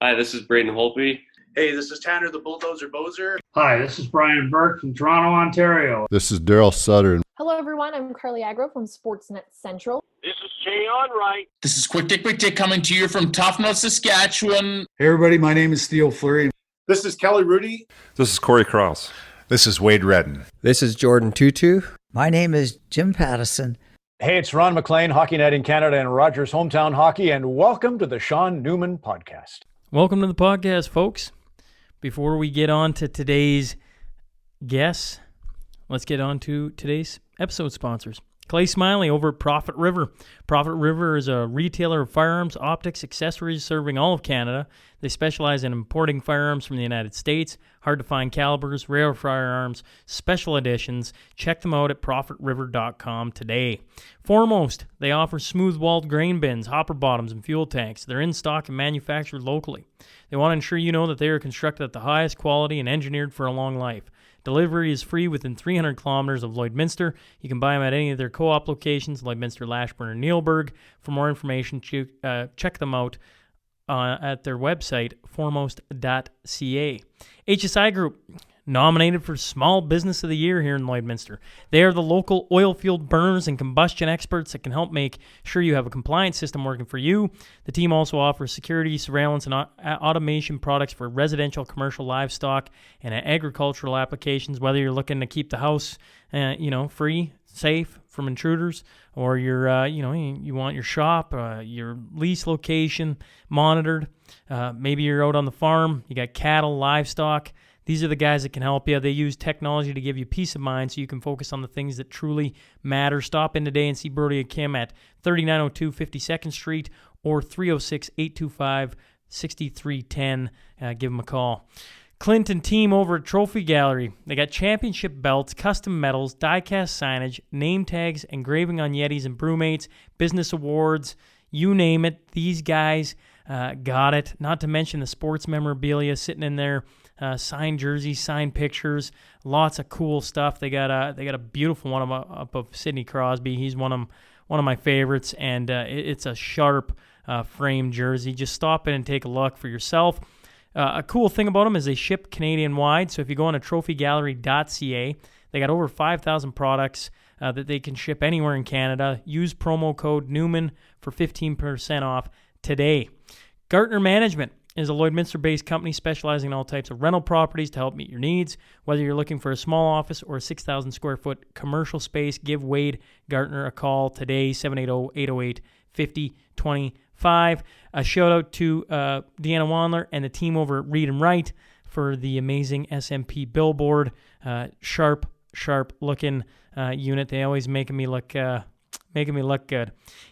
Hi, this is Braden Holtby. Hey, this is Tanner the Bulldozer Bozer. Hi, this is Brian Burke from Toronto, Ontario. This is Daryl Sutter. Hello, everyone. I'm Carly Agro from Sportsnet Central. This is Jay Onright. This is Quick Dick coming to you from Toughnut, Saskatchewan. Hey, everybody. My name is Theo Fleury. This is Kelly Rudy. This is Corey Cross. This is Wade Redden. This is Jordan Tutu. My name is Jim Pattison. Hey, it's Ron McLean, Hockey Night in Canada and Rogers Hometown Hockey, and welcome to the Sean Newman Podcast. Welcome to the podcast, folks. Before we get on to today's guests, let's get on to today's episode sponsors. Clay Smiley over at Profit River. Profit River is a retailer of firearms, optics, accessories serving all of Canada. They specialize in importing firearms from the United States, hard-to-find calibers, rare firearms, special editions. Check them out at profitriver.com today. Foremost, they offer smooth-walled grain bins, hopper bottoms, and fuel tanks. They're in stock and manufactured locally. They want to ensure you know that they are constructed at the highest quality and engineered for a long life. Delivery is free within 300 kilometers of Lloydminster. You can buy them at any of their co-op locations, Lloydminster, Lashburn, or Neilburg. For more information, check them out at their website, foremost.ca. HSI Group, nominated for Small Business of the Year here in Lloydminster. They are the local oil field burners and combustion experts that can help make sure you have a compliance system working for you. The team also offers security, surveillance, and automation products for residential, commercial, livestock, and agricultural applications. Whether you're looking to keep the house, free, safe from intruders, or you want your shop, your lease location monitored. Maybe you're out on the farm, you got cattle, livestock. These are the guys that can help you. They use technology to give you peace of mind so you can focus on the things that truly matter. Stop in today and see Brody and Kim at 3902 52nd Street or 306-825-6310. Give them a call. Clint and team over at Trophy Gallery. They got championship belts, custom medals, die-cast signage, name tags, engraving on Yetis and Brewmates, business awards, you name it. These guys got it. Not to mention the sports memorabilia sitting in there. Signed jerseys, signed pictures, lots of cool stuff. They got a beautiful one up of Sidney Crosby. He's one of my favorites, and it's a sharp framed jersey. Just stop in and take a look for yourself. A cool thing about them is they ship Canadian-wide, so if you go on to trophygallery.ca, they got over 5,000 products that they can ship anywhere in Canada. Use promo code Newman for 15% off today. Gartner Management is a Lloydminster-based company specializing in all types of rental properties to help meet your needs. Whether you're looking for a small office or a 6,000-square-foot commercial space, give Wade Gartner a call today, 780-808-5025. A shout-out to Deanna Wandler and the team over at Read and Write for the amazing SNP billboard. Sharp-looking unit. They always making me look good.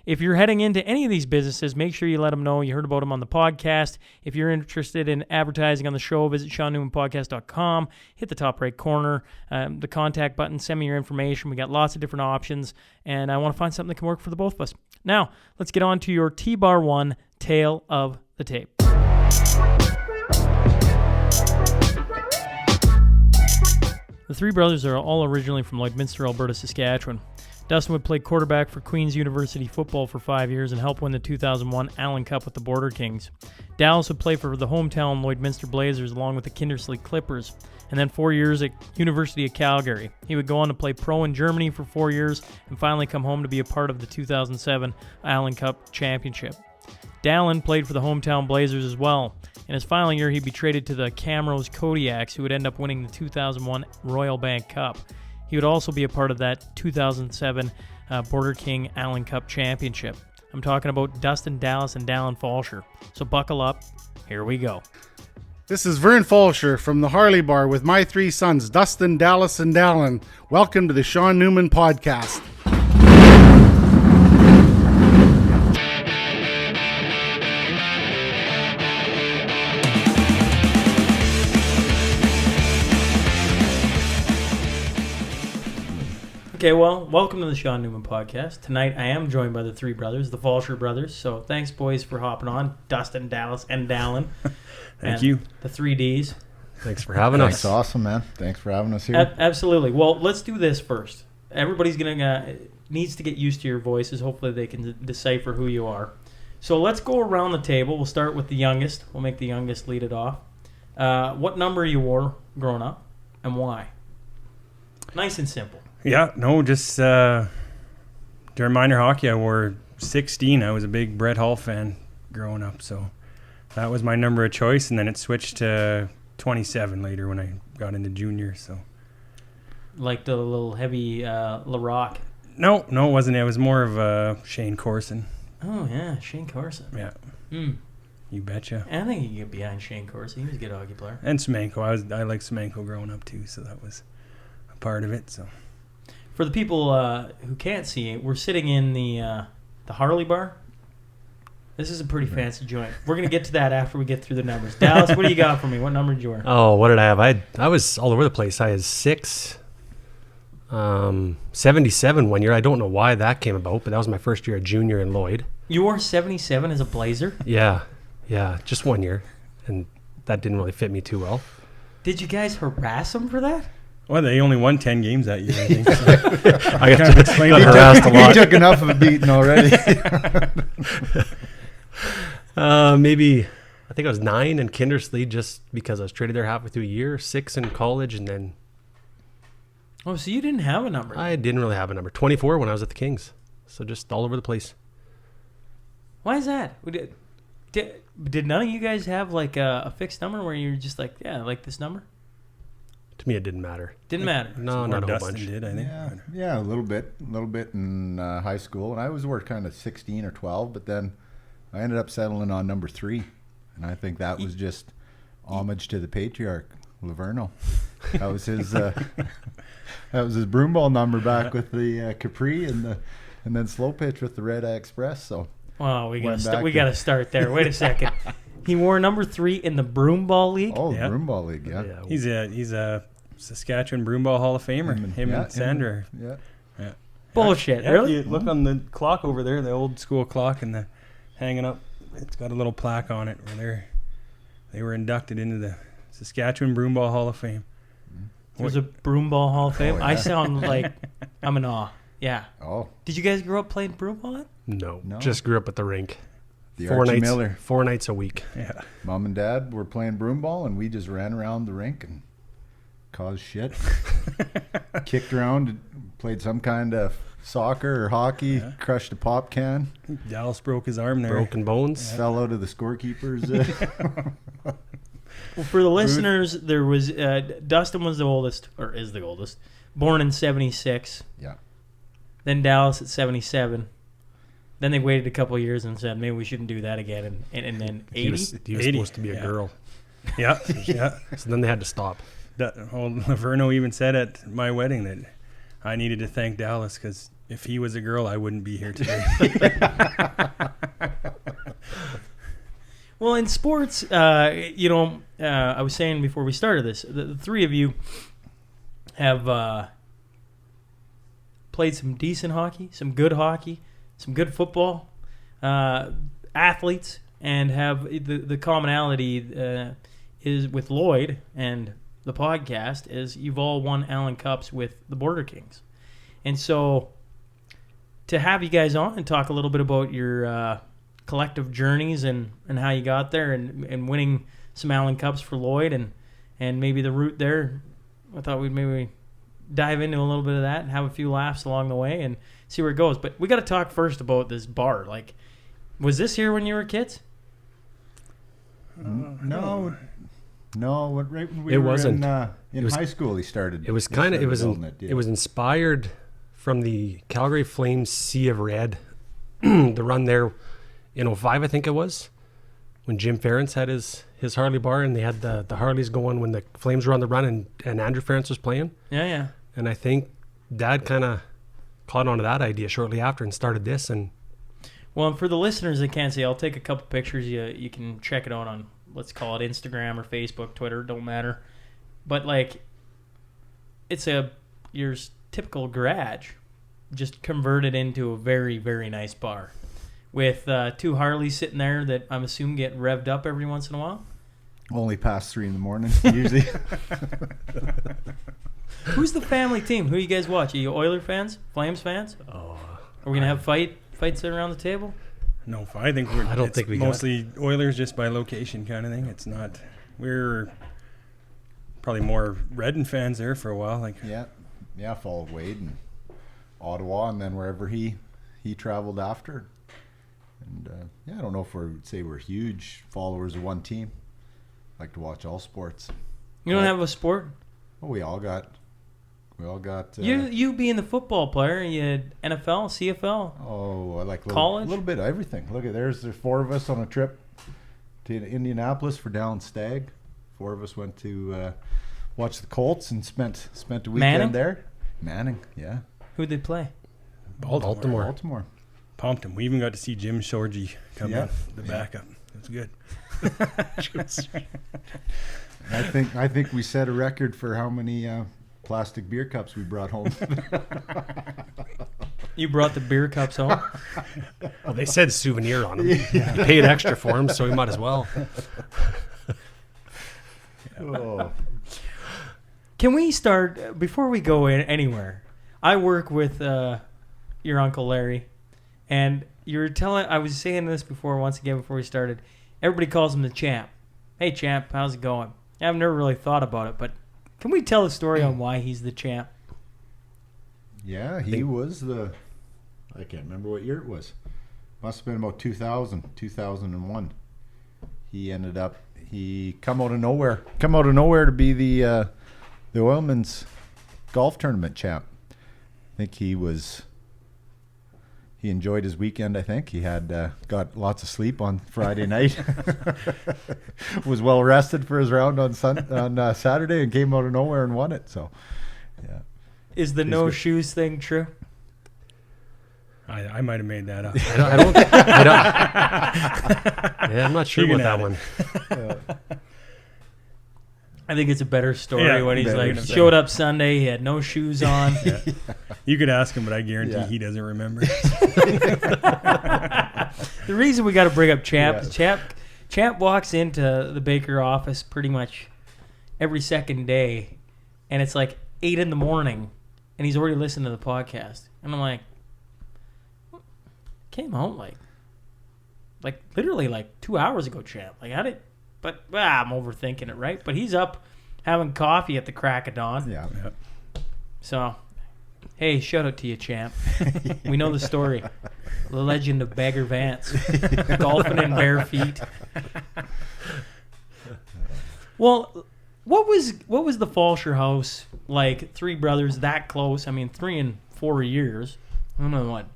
If you're heading into any of these businesses, make sure you let them know you heard about them on the podcast. If you're interested in advertising on the show, visit SeanNewmanPodcast.com. Hit the top right corner, the contact button, send me your information. We got lots of different options, and I want to find something that can work for the both of us. Now, let's get on to your T-Bar 1 Tale of the Tape. The three brothers are all originally from Lloydminster, Alberta, Saskatchewan. Dustin would play quarterback for Queen's University football for 5 years and help win the 2001 Allan Cup with the Border Kings. Dallas would play for the hometown Lloydminster Blazers along with the Kindersley Clippers, and then 4 years at University of Calgary. He would go on to play pro in Germany for 4 years and finally come home to be a part of the 2007 Allan Cup championship. Dalyn played for the hometown Blazers as well. In his final year, he'd be traded to the Camrose Kodiaks, who would end up winning the 2001 Royal Bank Cup. He would also be a part of that 2007 Border King Allan Cup championship. I'm talking about Dustin, Dallas, and Dalyn Fallscheer. So buckle up. Here we go. This is Vern Fallscheer from the Harley Bar with my three sons, Dustin, Dallas, and Dalyn. Welcome to the Sean Newman Podcast. Okay, well, welcome to the Sean Newman Podcast. Tonight I am joined by the three brothers, the Fallscheer brothers. So thanks, boys, for hopping on. Dustin, Dallas, and Dalyn. Thank you. The 3Ds. Thanks for having us. That's awesome, man. Thanks for having us here. Absolutely. Well, let's do this first. Everybody's needs to get used to your voices. Hopefully they can decipher who you are. So let's go around the table. We'll start with the youngest. We'll make the youngest lead it off. What number you wore growing up and why? Nice and simple. Yeah, no, just during minor hockey, I wore 16. I was a big Brett Hull fan growing up, so that was my number of choice. And then it switched to 27 later when I got into junior. So, like the little heavy LaRock. No, it wasn't. It was more of Shane Corson. Oh yeah, Shane Corson. Yeah. You betcha. I think you can get behind Shane Corson. He was a good hockey player. And Semenko. I liked Semenko growing up too, so that was a part of it. So, for the people who can't see it, we're sitting in the Harley bar. This is a pretty fancy joint. We're gonna get to that after we get through the numbers. Dallas, what do you got for me? What number did you wear? Oh, what did I have? I was all over the place. I had 6, 77 one year. I don't know why that came about, but that was my first year at junior in Lloyd. You wore 77 as a Blazer? Yeah, just 1 year, and that didn't really fit me too well. Did you guys harass him for that? well, they only won 10 games that year, I think. So. I got to explain harassed a lot. He took enough of a beating already. Maybe, I think I was 9 in Kindersley just because I was traded there halfway through a year, 6 in college, and then... Oh, so you didn't have a number? I didn't really have a number. 24 when I was at the Kings. So just all over the place. Why is that? Did none of you guys have like a fixed number where you're just like, yeah, I like this number? To me, it didn't matter. Didn't matter. No, not a whole Dustin bunch. did, I think. Yeah, a little bit in high school, and I was worth kind of 16 or 12, but then I ended up settling on number 3, and I think that was just homage to the patriarch, Laverno. That was his broom ball number back with the Capri and then slow pitch with the Red Eye Express. So, oh, we gotta start there. Wait a second. He wore number 3 in the broom ball league. Oh, the broom ball league, yeah. He's a Saskatchewan Broom Ball Hall of Famer. Him and Sandra. Yeah. Bullshit. Yeah, really? if you look on the clock over there, the old school clock, and the hanging up, it's got a little plaque on it where they were inducted into the Saskatchewan Broom Ball Hall of Fame. There's a broom ball Hall of Fame. Oh, yeah. I sound like I'm in awe. Yeah. Oh. Did you guys grow up playing broom ball? No, just grew up at the rink. The 4 Archie nights, Miller. 4 nights a week. Yeah. Mom and Dad were playing broom ball, and we just ran around the rink and caused shit. Kicked around, played some kind of soccer or hockey, crushed a pop can. Dallas broke his arm there. Broken bones. Fell out of the scorekeeper's. Well, for the listeners, there was Dustin was the oldest, or is the oldest, born in 76. Yeah. Then Dallas at 77. Then they waited a couple of years and said, maybe we shouldn't do that again. And then 80? He was 80, supposed to be a girl. Yeah, yeah. So then they had to stop. Laverno even said at my wedding that I needed to thank Dallas because if he was a girl, I wouldn't be here today. Well, in sports, I was saying before we started this, the three of you have played some decent hockey, some good football, athletes, and have the commonality is with Lloyd and the podcast is you've all won Allan Cups with the Border Kings. And so to have you guys on and talk a little bit about your collective journeys and how you got there and winning some Allan Cups for Lloyd and maybe the route there, I thought we'd maybe dive into a little bit of that and have a few laughs along the way and see where it goes. But we got to talk first about this bar. Like, was this here when you were kids? No. Right when we It were wasn't. in high school, he started. It was kind of. It was inspired from the Calgary Flames Sea of Red, the run there in 2005, I think it was, when Jim Ferentz had his Harley bar and they had the Harleys going when the Flames were on the run and Andrew Ferentz was playing. Yeah. And I think Dad kind of caught on to that idea shortly after and started this. And well, for the listeners that can't see, I'll take a couple pictures. You can check it out on, let's call it Instagram or Facebook, Twitter, don't matter. But like, it's your typical garage, just converted into a very, very nice bar with 2 Harleys sitting there that I'm assuming get revved up every once in a while. Only past 3 a.m, usually. Who's the family team? Who you guys watch? Are you Oiler fans? Flames fans? oh, Are we gonna have fights around the table? No, I think I don't think we got mostly Oilers just by location kind of thing. It's not. We're probably more Redden fans there for a while. Like yeah, followed Wade and Ottawa, and then wherever he traveled after. And I don't know if we would say we're huge followers of one team. Like to watch all sports. You don't have a sport? Oh, we all got. You being the football player, you had NFL, CFL. Oh, I like college. A little bit of everything. Look at there's 4 of us on a trip to Indianapolis for Dalyn Stag. 4 of us went to watch the Colts and spent a weekend Manning? there. Manning, yeah. Who'd they play? Baltimore. Pumped him. We even got to see Jim Sorgi come in, the backup. It was good. I think we set a record for how many plastic beer cups we brought home. You brought the beer cups home? Well, they said souvenir on them. Yeah. You paid extra for them, so we might as well. Oh. Can we start, before we go anywhere, I work with your Uncle Larry, and I was saying this before we started, everybody calls him the champ. Hey, champ, how's it going? I've never really thought about it, but can we tell a story on why he's the champ? Yeah, he was I can't remember what year it was. Must have been about 2001. He come out of nowhere to be the Oilman's golf tournament champ. I think he enjoyed his weekend. I think he had got lots of sleep on Friday night. Was well rested for his round on Saturday and came out of nowhere and won it. So, yeah. Is the no shoes thing true? I might have made that up. I'm not sure about that one. I think it's a better story when he's like, showed up Sunday, he had no shoes on. Yeah. You could ask him, but I guarantee he doesn't remember. The reason we got to bring up Champ, Champ walks into the Baker office pretty much every second day, and it's like 8 in the morning, and he's already listened to the podcast. And I'm like, came home like literally like 2 hours ago, Champ. Like, how did... But I'm overthinking it, right? But he's up having coffee at the crack of dawn. Yeah. So, hey, shout out to you, champ. We know the story. The legend of Bagger Vance. Golfing in bare feet. Well, what was the Fallscheer house like? 3 brothers that close. I mean, 3 and 4 years. I don't know what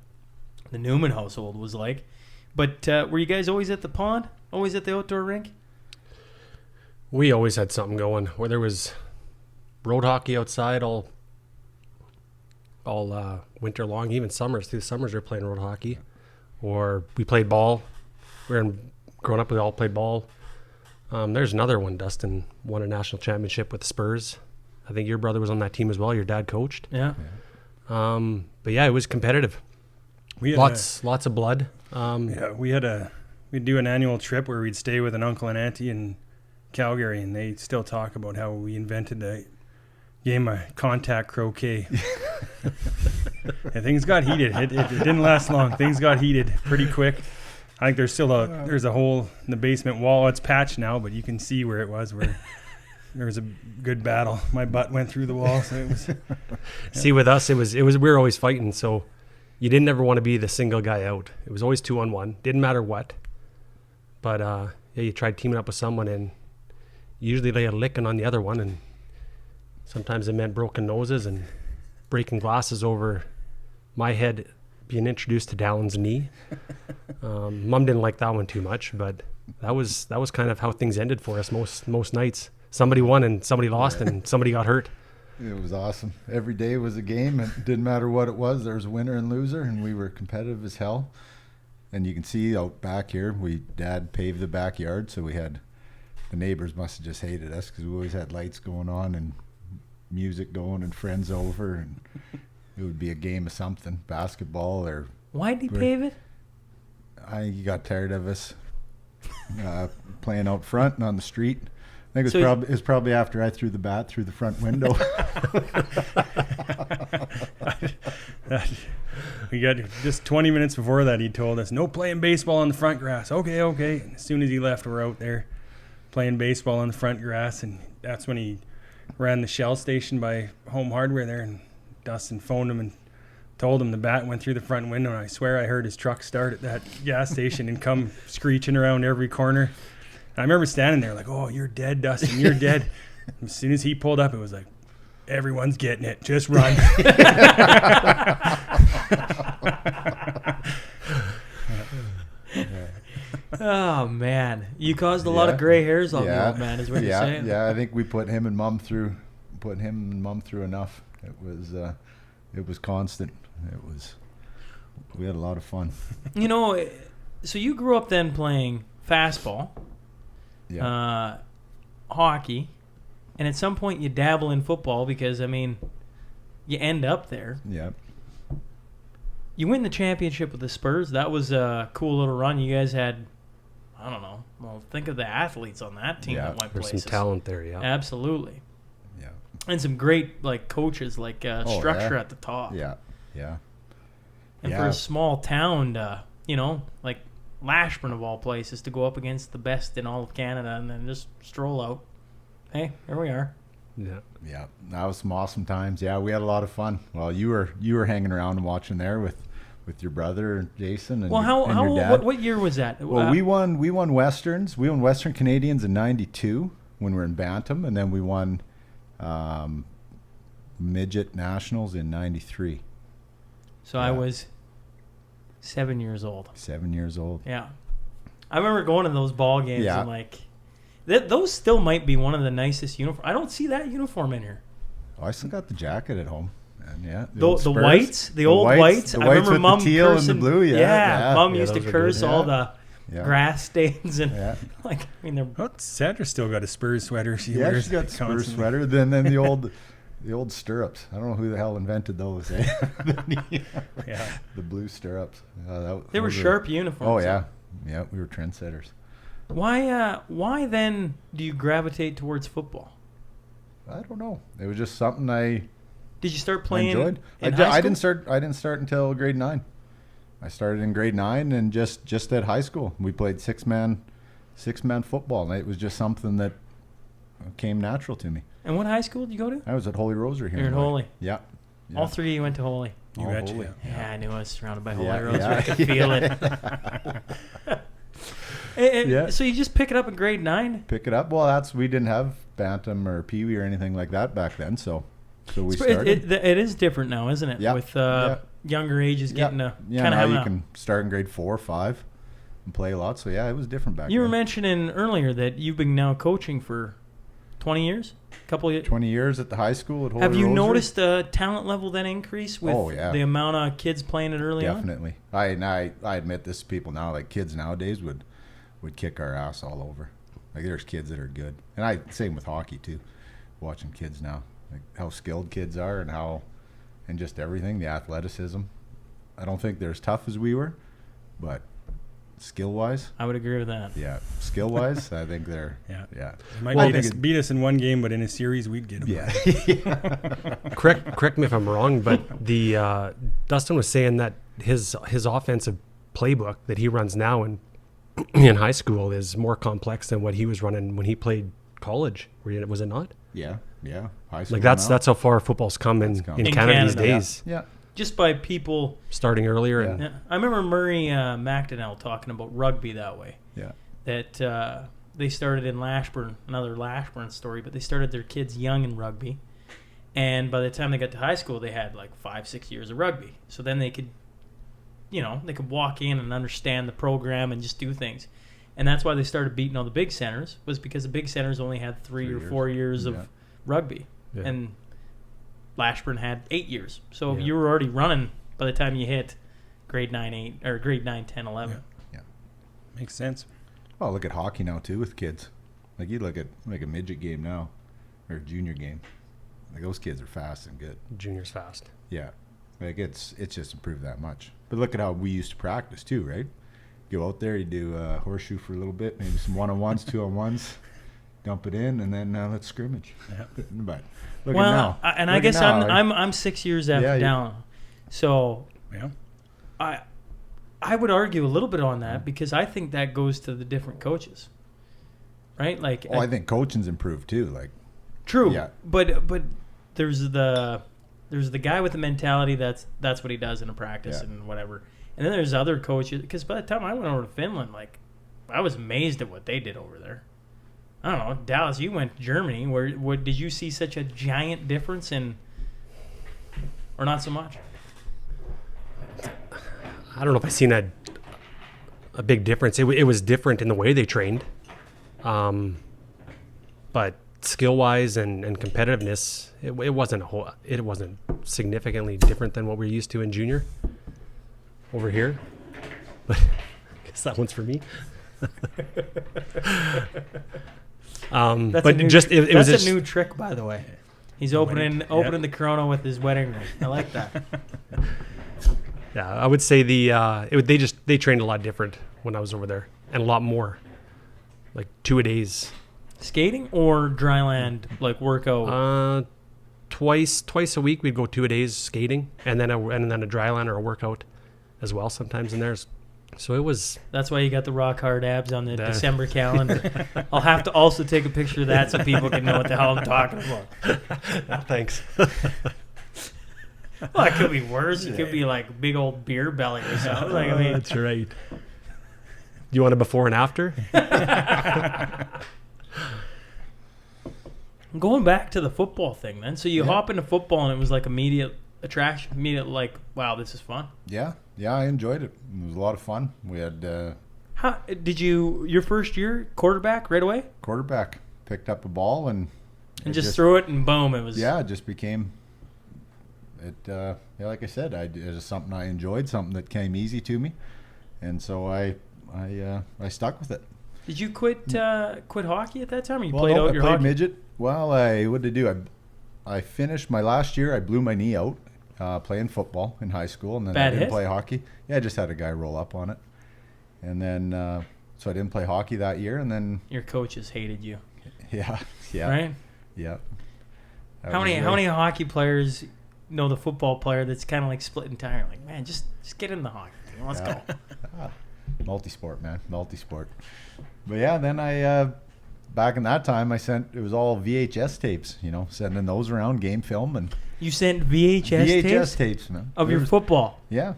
the Newman household was like. But were you guys always at the pond? Always at the outdoor rink? We always had something going. Whether it was road hockey outside all winter long, even summers. Through the summers we were playing road hockey. Or we played ball. Growing up, we all played ball. There's another one. Dustin won a national championship with the Spurs. I think your brother was on that team as well. Your dad coached. Yeah. But yeah, it was competitive. Lots of blood. We'd do an annual trip where we'd stay with an uncle and auntie in Calgary, and they still talk about how we invented a game of contact croquet. And things got heated. It didn't last long. Things got heated pretty quick. I think there's a hole in the basement wall. It's patched now, but you can see where it was, where there was a good battle. My butt went through the wall, so it was. Yeah. See, with us, it was we were always fighting, so you didn't ever want to be the single guy out. It was always 2-on-1. Didn't matter what. But you tried teaming up with someone, and usually they had a licking on the other one, and sometimes it meant broken noses and breaking glasses over my head being introduced to Dalyn's knee. Mom didn't like that one too much, but that was kind of how things ended for us most nights. Somebody won and somebody lost and somebody got hurt. It was awesome. Every day was a game, and it didn't matter what it was. There was a winner and loser, and we were competitive as hell. And you can see out back here, Dad paved the backyard, so the neighbors must have just hated us because we always had lights going on and music going and friends over, and it would be a game of something, basketball or. Why did he pave it? He got tired of us playing out front and on the street. I think it was probably after I threw the bat through the front window. We got just 20 minutes before that. He told us no playing baseball on the front grass. Okay. And as soon as he left, we're out there playing baseball on the front grass, and that's when he ran the Shell station by Home Hardware there, and Dustin phoned him and told him the bat went through the front window, and I swear I heard his truck start at that gas station and come screeching around every corner. And I remember standing there like, oh, you're dead, Dustin, you're dead. As soon as he pulled up, it was like, everyone's getting it, just run. Oh, man. You caused a lot of gray hairs on the old man, is what you're saying. Yeah, I think we put him and Mom through enough. It was constant. We had a lot of fun. You know, so you grew up then playing fastball, hockey, and at some point you dabble in football because, I mean, you end up there. Yeah. You win the championship with the Spurs. That was a cool little run. You guys had, I don't know, well, think of the athletes on that team that went places. There's some talent there, yeah. Absolutely. Yeah. And some great, like, coaches, like, structure at the top. Yeah. And for a small town, you know, like Lashburn of all places, to go up against the best in all of Canada and then just stroll out. Hey, here we are. Yeah, that was some awesome times. Yeah, we had a lot of fun. Well, you were hanging around and watching there with your brother Jason and your dad. What year was that? Well, we won Westerns. We won Western Canadians in '92 when we were in Bantam, and then we won Midget Nationals in '93. So I was 7 years old. 7 years old. Yeah, I remember going to those ball games Yeah. and like. Those still might be one of the nicest uniforms. I don't see that uniform in here. Oh, I still got the jacket at home. And yeah, the whites, the old whites. I remember with Mom the teal cursing, and the blue. Yeah, Mom used to curse all the grass stains and like. I mean, they're. Sandra's still got a Spurs sweater. She she's got the Spurs sweater. Then the old stirrups. I don't know who the hell invented those. The blue stirrups. They were sharp uniforms. Oh yeah, yeah. We were trendsetters. Why then do you gravitate towards football? I don't know. It was just something I. Did you start playing? Enjoyed. I didn't start until grade 9. I started in grade 9 and just at high school. We played six man football, and it was just something that came natural to me. And what high school did you go to? I was at Holy Rosary here. You're at Holy. Yeah. All three of you went to Holy. You betcha. Holy. Yeah, I knew I was surrounded by Holy Rosary. I could feel it. So you just pick it up in grade 9? Pick it up. Well, we didn't have Bantam or Pee Wee or anything like that back then, so we started. It is different now, isn't it? Yeah. With younger ages getting to kind of now have you can start in grade 4 or 5 and play a lot. So yeah, it was different back then. You were mentioning earlier that you've been now coaching for 20 years? 20 years at the high school at Holy Have you Rosary. Noticed the talent level then increase with the amount of kids playing it early on? Definitely. I admit this to people now, like kids nowadays would kick our ass all over. Like there's kids that are good. And same with hockey too. Watching kids now. Like how skilled kids are and just everything, the athleticism. I don't think they're as tough as we were, but skill-wise, I would agree with that. Yeah, skill-wise, I think they're They might beat us in one game, but in a series we'd get them. Yeah. Correct me if I'm wrong, but the Dustin was saying that his offensive playbook that he runs now in high school is more complex than what he was running when he played college. Was it not? Yeah. High school. Like that's how far football's come in Canada these days. Yeah. Just by people starting earlier. Yeah. I remember Murray McDonnell talking about rugby that way. Yeah. That they started in Lashburn, another Lashburn story, but they started their kids young in rugby. And by the time they got to high school, they had like 5-6 years of rugby. So then they could, they could walk in and understand the program and just do things. And that's why they started beating all the big centers, was because the big centers only had 3 or 4 years of rugby. Yeah. And Lashburn had 8 years. So you were already running by the time you hit grade 9, 10, 11. Yeah. Makes sense. Well, look at hockey now too with kids. Like you look at like a midget game now or a junior game. Like those kids are fast and good. Junior's fast. Yeah. Like it's just improved that much. But look at how we used to practice too, right? Go out there, you do a horseshoe for a little bit, maybe some 1-on-1s, 2-on-1s, dump it in, and then let's scrimmage. Yeah. But look at now. I guess I'm 6 years after Dalyn. So I would argue a little bit on that because I think that goes to the different coaches, right? Like, I think coaching's improved too. Like, true, yeah. But there's the guy with the mentality that's what he does in a practice and whatever, and then there's other coaches. Because by the time I went over to Finland, like, I was amazed at what they did over there. I don't know, Dallas. You went to Germany. Where did you see such a giant difference in, or not so much? I don't know if I've seen a big difference. It was different in the way they trained, but skill-wise and competitiveness, it wasn't significantly different than what we're used to in junior over here. But I guess that one's for me. That's a new trick, by the way. He's opening the Corona with his wedding ring. I like that. Yeah, I would say they trained a lot different when I was over there, and a lot more, like 2-a-days. Skating or dry land, like workout? Twice a week we'd go 2-a-days skating, and then a dry land or a workout as well sometimes in there. So it was. That's why you got the rock hard abs on the December calendar. I'll have to also take a picture of that so people can know what the hell I'm talking about. Thanks. Well, it could be worse. It could be like big old beer belly or something. Like, I mean, that's right. You want a before and after? Going back to the football thing, then. So you hop into football, and it was like immediate attraction, immediate like, wow, this is fun. Yeah, I enjoyed it. It was a lot of fun. We had. How did you your first year quarterback right away? Quarterback picked up a ball and just threw it, and boom, it was. Yeah, it just became. It like I said, it was something I enjoyed, something that came easy to me, and so I stuck with it. Did you quit hockey at that time, or you played out I your played hockey? midget. Well, what did I do? I finished my last year. I blew my knee out playing football in high school, and then I didn't play hockey. Yeah, I just had a guy roll up on it, and then so I didn't play hockey that year, and then your coaches hated you. Yeah, right. Yeah. How many hockey players know the football player that's kind of like split entire? Like, man, just get in the hockey team. Let's go. Multi-sport, man. Multi-sport. But yeah, then I back in that time, it was all VHS tapes, sending those around, game film. And you sent VHS tapes, man. Of your football? Yeah.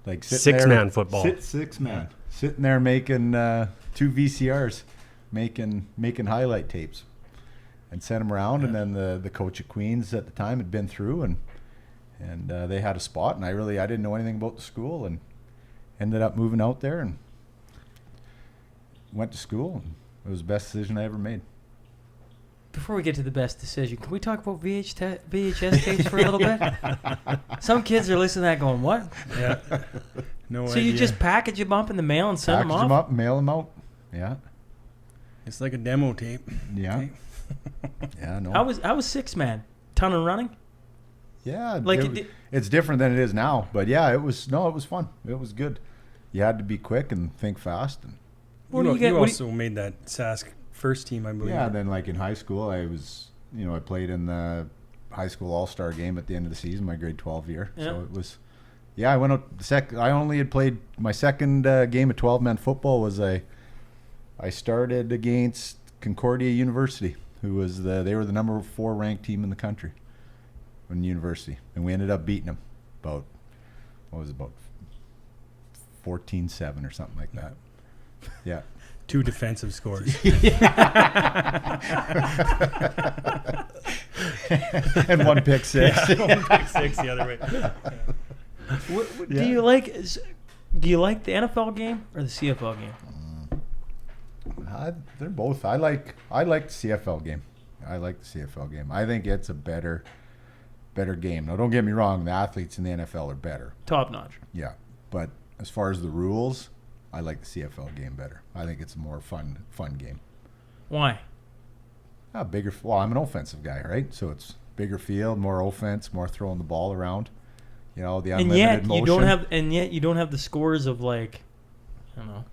Like six-man football. Six-man. Sitting there making 2 VCRs, making highlight tapes. And sent them around, and then the coach at Queens at the time had been through, and they had a spot, and I didn't know anything about the school, and ended up moving out there and went to school, and it was the best decision I ever made. Before we get to the best decision, can we talk about VHS tapes for a little bit? Some kids are listening to that going, what? Yeah. No idea. So you just package them up in the mail and send them off? Package them up, mail them out. Yeah. It's like a demo tape. Yeah. Yeah, no. How was 6-man? Ton of running? Yeah, it's different than it is now, but yeah, it was fun. It was good. You had to be quick and think fast. And you also made that Sask first team, I believe. Yeah, then like in high school, I was, I played in the high school all-star game at the end of the season, my grade 12 year. Yeah. So it was, I went out I only had played my second game of 12-man football was I started against Concordia University, who was they were the number 4 ranked team in the country in university, and we ended up beating them about 14-7 or something like that. Yeah. 2 defensive scores. And 1 pick six. Yeah, 1 pick six the other way. Do you like the NFL game or the CFL game? They're both. I like the CFL game. I like the CFL game. I think it's a better game. Now, don't get me wrong. The athletes in the NFL are better. Top notch. Yeah, but as far as the rules, I like the CFL game better. I think it's a more fun game. Why? Bigger. Well, I'm an offensive guy, right? So it's bigger field, more offense, more throwing the ball around. The unlimited motion. You don't have the scores of like, I don't know,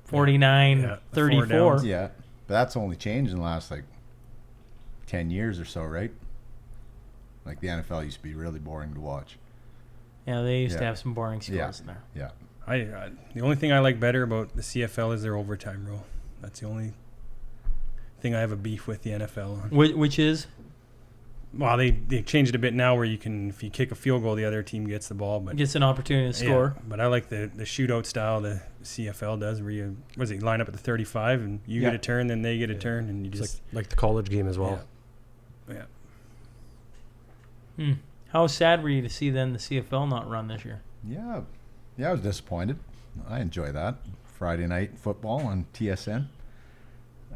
49, 34. Yeah, but that's only changed in the last 10 years or so, right? Like the NFL used to be really boring to watch. Yeah, they used to have some boring scores Yeah. in there. Yeah. The only thing I like better about the CFL is their overtime rule. That's the only thing I have a beef with the NFL on. Which is? Well, they changed it a bit now where you can, if you kick a field goal, the other team gets the ball. But Gets an opportunity to score. Yeah, but I like the shootout style the CFL does where you, line up at the 35 and you get a turn, then they get a turn, and you It's just... like the college game as well. Yeah. How sad were you to see then the CFL not run this year? Yeah. Yeah, I was disappointed. I enjoy that. Friday night football on TSN.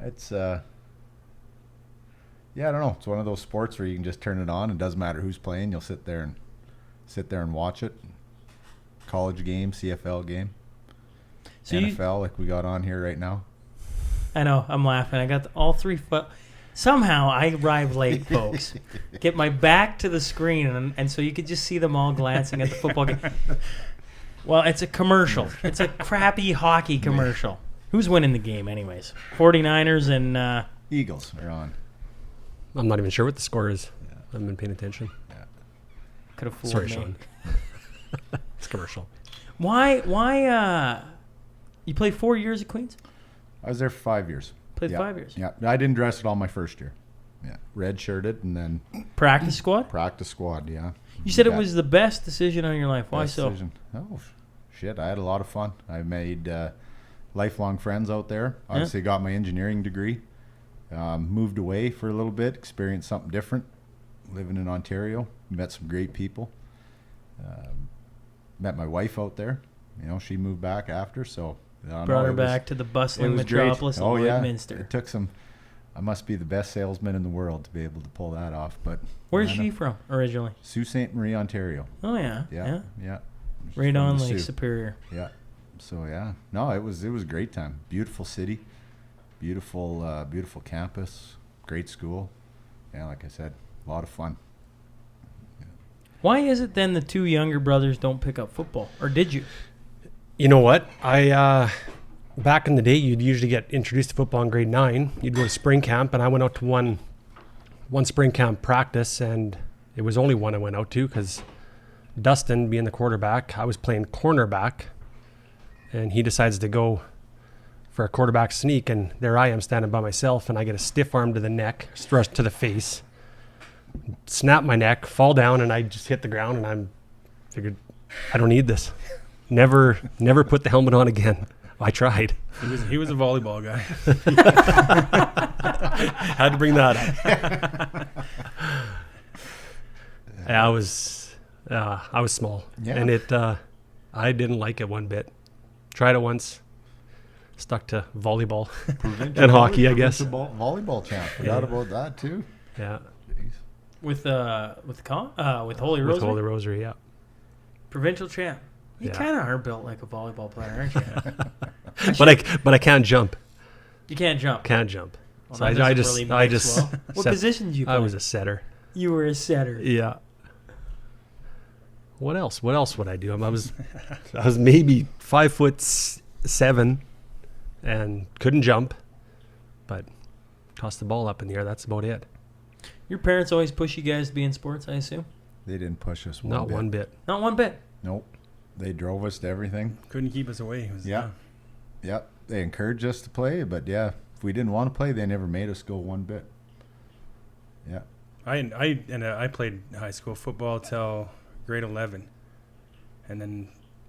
It's, I don't know. It's one of those sports where you can just turn it on. It doesn't matter who's playing. You'll sit there and watch it. College game, CFL game, So NFL like we got on here right now. I know. I'm laughing. I got all three foot. Somehow I arrive late, folks. Get my back to the screen, and so you could just see them all glancing at the football game. Well, it's a commercial. It's a crappy hockey commercial. Who's winning the game anyways? 49ers and... Eagles are on. I'm not even sure what the score is. I haven't been paying attention. Yeah. Could have fooled Sorry, me. Sean. It's commercial. Why, you played 4 years at Queens? I was there for 5 years. Played 5 years. Yeah. I didn't dress at all my first year. Yeah. Red shirted and then Practice squad? practice squad, yeah. You said it Yeah. was the best decision of your life. Why Best so? decision. Oh, shit. I had a lot of fun. I made lifelong friends out there. Obviously got my engineering degree. Moved away for a little bit, experienced something different. Living in Ontario, met some great people. Met my wife out there. You know, she moved back after, so Brought her back to the bustling metropolis of Lloydminster. It took some. I must be the best salesman in the world to be able to pull that off. But where's she from originally? Sault Ste. Marie, Ontario. Oh yeah. Yeah. Right From on the Lake Sault. Superior. Yeah. So yeah, no, it was a great time. Beautiful city, beautiful campus, great school. Yeah, like I said, a lot of fun. Why is it then the two younger brothers don't pick up football, or did you? You know what? I back in the day, you'd usually get introduced to football in grade 9. You'd go to spring camp, and I went out to one spring camp practice, and it was only one I went out to because Dustin, being the quarterback, I was playing cornerback, and he decides to go for a quarterback sneak, and there I am standing by myself, and I get a stiff arm to the neck, thrust to the face, snap my neck, fall down, and I just hit the ground, and I figured, I don't need this. Never put the helmet on again. I tried. He was a volleyball guy. Had to bring that up. I was small, and I didn't like it one bit. Tried it once, stuck to volleyball and hockey, I guess. Volleyball champ. Forgot about that too. Yeah. Jeez. With Holy Rosary. With Holy Rosary, yeah. Provincial champ. You kind of are built like a volleyball player, aren't you? but I can't jump. You can't jump. Can't jump. Well, So I just What position did you play? I was a setter. You were a setter. Yeah. What else? What else would I do? I was maybe 5'7" and couldn't jump, but tossed the ball up in the air. That's about it. Your parents always push you guys to be in sports, I assume? They didn't push us Not one bit. Not one bit. Nope. They drove us to everything. Couldn't keep us away. Yeah. They encouraged us to play, but yeah, if we didn't want to play, they never made us go one bit. Yeah. I played high school football till grade 11, and then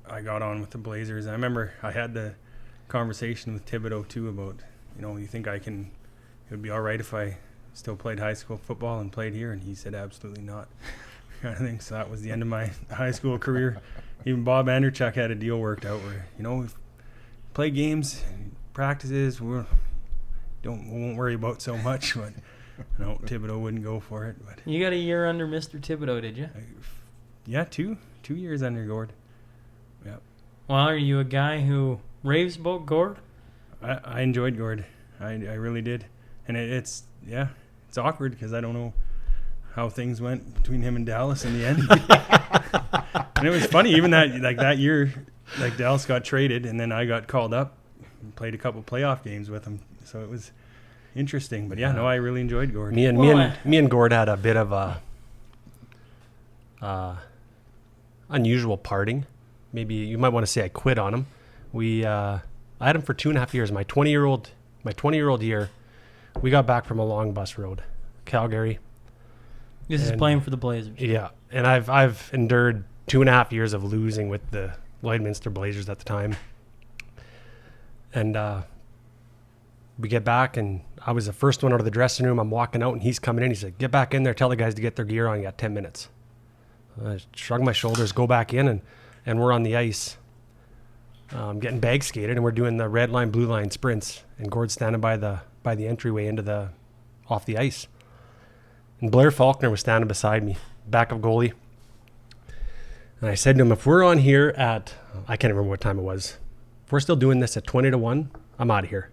I got on with the Blazers. I remember I had the conversation with Thibodeau too about, you think it would be all right if I still played high school football and played here, and he said absolutely not. kind of thing. So that was the end of my high school career. Even Bob Anderchuk had a deal worked out where, we play games, practices, we won't worry about so much. But no, Thibodeau wouldn't go for it. But you got a year under Mr. Thibodeau, did you? Yeah, two years under Gord. Yeah. Well, are you a guy who raves about Gord? I enjoyed Gord. I really did. And it's awkward because I don't know how things went between him and Dallas in the end. And it was funny, even that year, Dallas got traded, and then I got called up and played a couple playoff games with him. So it was interesting. But I really enjoyed Gord. Me and Gord had a bit of a unusual parting. Maybe you might want to say I quit on him. I had him for 2.5 years. My 20-year-old year, we got back from a long bus road, Calgary. This is playing for the Blazers. Yeah, and I've endured 2.5 years of losing with the Lloydminster Blazers at the time. And we get back, and I was the first one out of the dressing room. I'm walking out, and he's coming in. He said, "Get back in there. Tell the guys to get their gear on. You got 10 minutes." I shrug my shoulders, go back in, and we're on the ice, getting bag skated, and we're doing the red line, blue line sprints. And Gord's standing by the entryway off the ice. And Blair Faulkner was standing beside me, back of goalie. And I said to him, if we're on here at, I can't remember what time it was, if we're still doing this at 20-1, I'm out of here.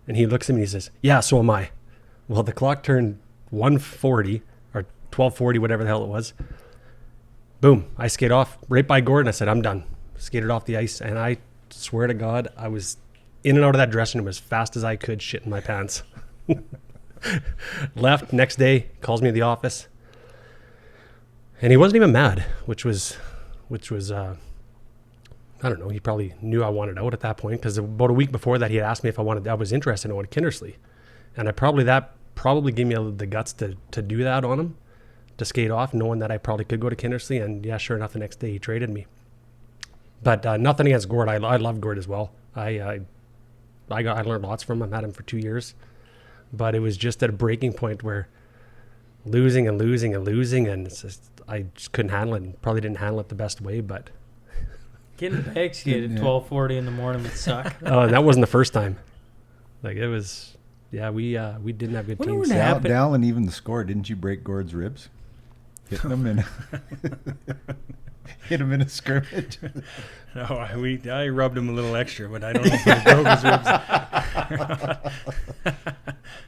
And he looks at me and he says, yeah, so am I. Well, the clock turned 1:40 or 12:40, whatever the hell it was. Boom, I skate off right by Gordon. I said, I'm done. Skated off the ice, and I swear to God, I was in and out of that dressing room as fast as I could, shitting my pants. Left, next day, calls me to the office. And he wasn't even mad, which was I don't know, he probably knew I wanted out at that point, because about a week before that, he had asked me if I was interested in going to Kindersley. And that probably gave me the guts to do that on him, to skate off, knowing that I probably could go to Kindersley. And yeah, sure enough, the next day he traded me. But nothing against Gord. I love Gord as well. I learned lots from him. I had him for 2 years. But it was just at a breaking point where losing, and it's just, I just couldn't handle it, and probably didn't handle it the best way. But getting bag skated at 12:40 in the morning would suck. Oh, that wasn't the first time. Like, it was, yeah, we didn't have good teams. Dalyn, even the score, didn't you break Gord's ribs? Hitting him in hit him in a scrimmage. No, I rubbed him a little extra, but I don't know if I broke his ribs.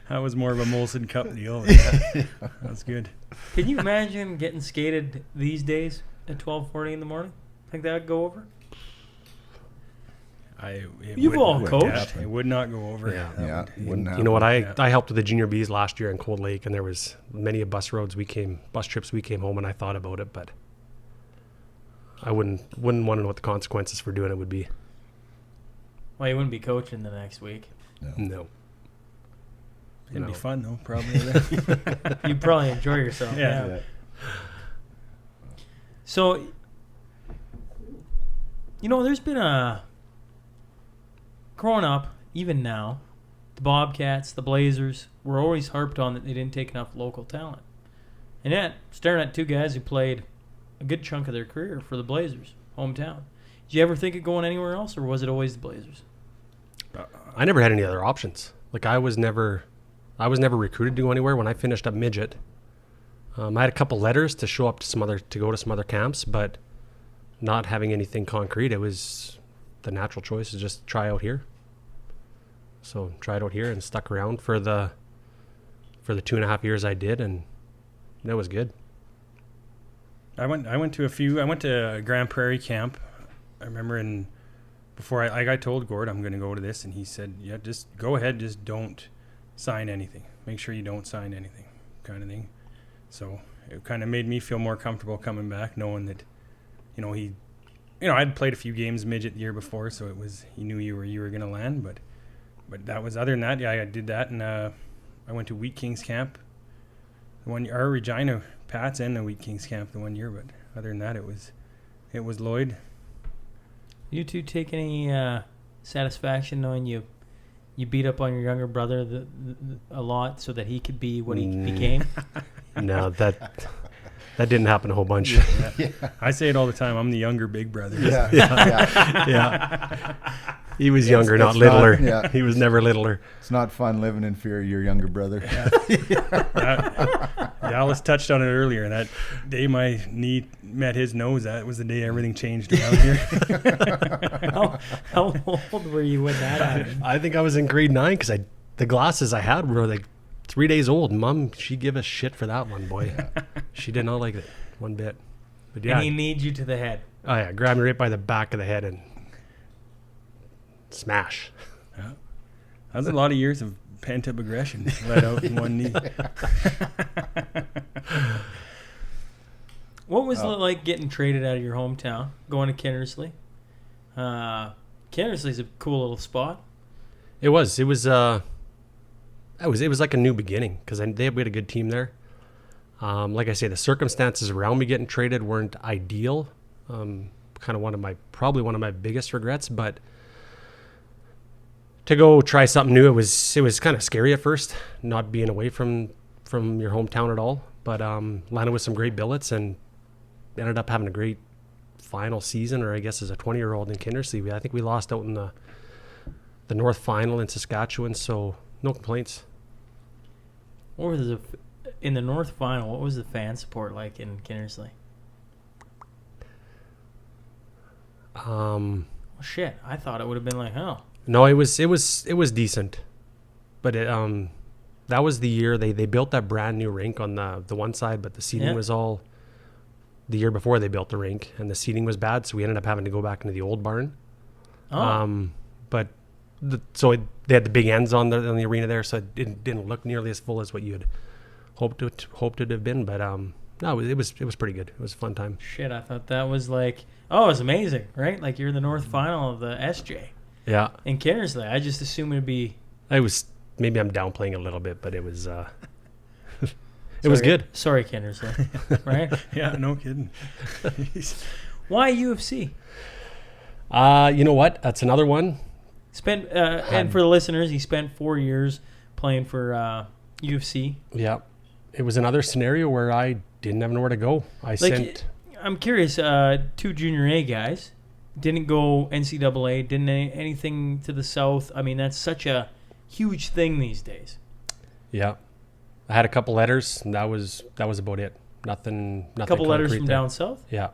That was more of a Molson Cup deal. Yeah, that's good. Can you imagine getting skated these days at 12:40 in the morning? Think that would go over? You've all coached. It would not go over. Yeah. You know what? I helped with the Junior Bees last year in Cold Lake, and there was many bus trips we came home, and I thought about it, but I wouldn't want to know what the consequences for doing it would be. Well, you wouldn't be coaching the next week. No. It'd be fun though, probably. You'd probably enjoy yourself. Yeah. So, there's been growing up, even now, the Bobcats, the Blazers, were always harped on that they didn't take enough local talent. And yet, staring at two guys who played a good chunk of their career for the Blazers, hometown. Did you ever think of going anywhere else, or was it always the Blazers? I never had any other options. Like, I was never recruited to go anywhere. When I finished up midget, I had a couple letters to show up to go to some other camps, but not having anything concrete, it was the natural choice is just try out here. So tried out here and stuck around for the 2.5 years I did, and that was good. I went to Grand Prairie camp. I remember before I told Gord I'm going to go to this, and he said, yeah, just go ahead, just don't sign anything. Make sure you don't sign anything, kind of thing. So it kind of made me feel more comfortable coming back, knowing that, I'd played a few games midget the year before, so he knew you were going to land. But that was, other than that, yeah, I did that, and I went to Wheat Kings camp. Our Regina Pats and the Wheat Kings camp the 1 year, but other than that, it was Lloyd. You two take any satisfaction knowing you beat up on your younger brother a lot so that he could be what he became? No, that didn't happen a whole bunch. Yeah. I say it all the time. I'm the younger big brother. Yeah. He was younger, not littler. He was never littler. It's not fun living in fear of your younger brother. Dallas touched on it earlier. That day my knee met his nose, that was the day everything changed around here. How old were you when that happened? I think I was in grade 9, because the glasses I had were like 3 days old. Mom, she give us shit for that one, boy. She did not like it one bit. But yeah. And he kneed you to the head. Oh yeah, grabbed me right by the back of the head and smash. Yeah. That was a lot of years of pent-up aggression let out in one knee. What was it like getting traded out of your hometown, going to Kinnersley? Kinnersley's a cool little spot. It was like a new beginning because we had a good team there. Like I say, the circumstances around me getting traded weren't ideal. Kind of probably one of my biggest regrets, but to go try something new, it was kind of scary at first, not being away from your hometown at all. But landed with some great billets and ended up having a great final season, or I guess as a 20-year-old in Kinnersley. I think we lost out in the North Final in Saskatchewan, so no complaints. What was in the North Final? What was the fan support like in Kinnersley? Well, shit, I thought it would have been like hell. No, it was decent, but that was the year they built that brand new rink on the one side, but the seating was all the year before they built the rink, and the seating was bad, so we ended up having to go back into the old barn. But they had the big ends on the arena there, so it didn't look nearly as full as what you had hoped it to have been. But no, it was pretty good. It was a fun time. Shit, I thought that was like, it was amazing, right? Like you're in the North Final of the SJ. Yeah. In Kinnersley, I just assumed it'd be. Maybe I'm downplaying a little bit, but it was. It was good. Sorry, Kinnersley. Right? Yeah, no kidding. Why UFC? You know what? That's another one. And for the listeners, he spent 4 years playing for UFC. Yeah. It was another scenario where I didn't have nowhere to go. I'm curious, 2 Junior A guys didn't go NCAA, didn't anything to the South. I mean, that's such a huge thing these days. Yeah. I had a couple letters, and that was about it. Nothing. A couple letters from down south? Yeah.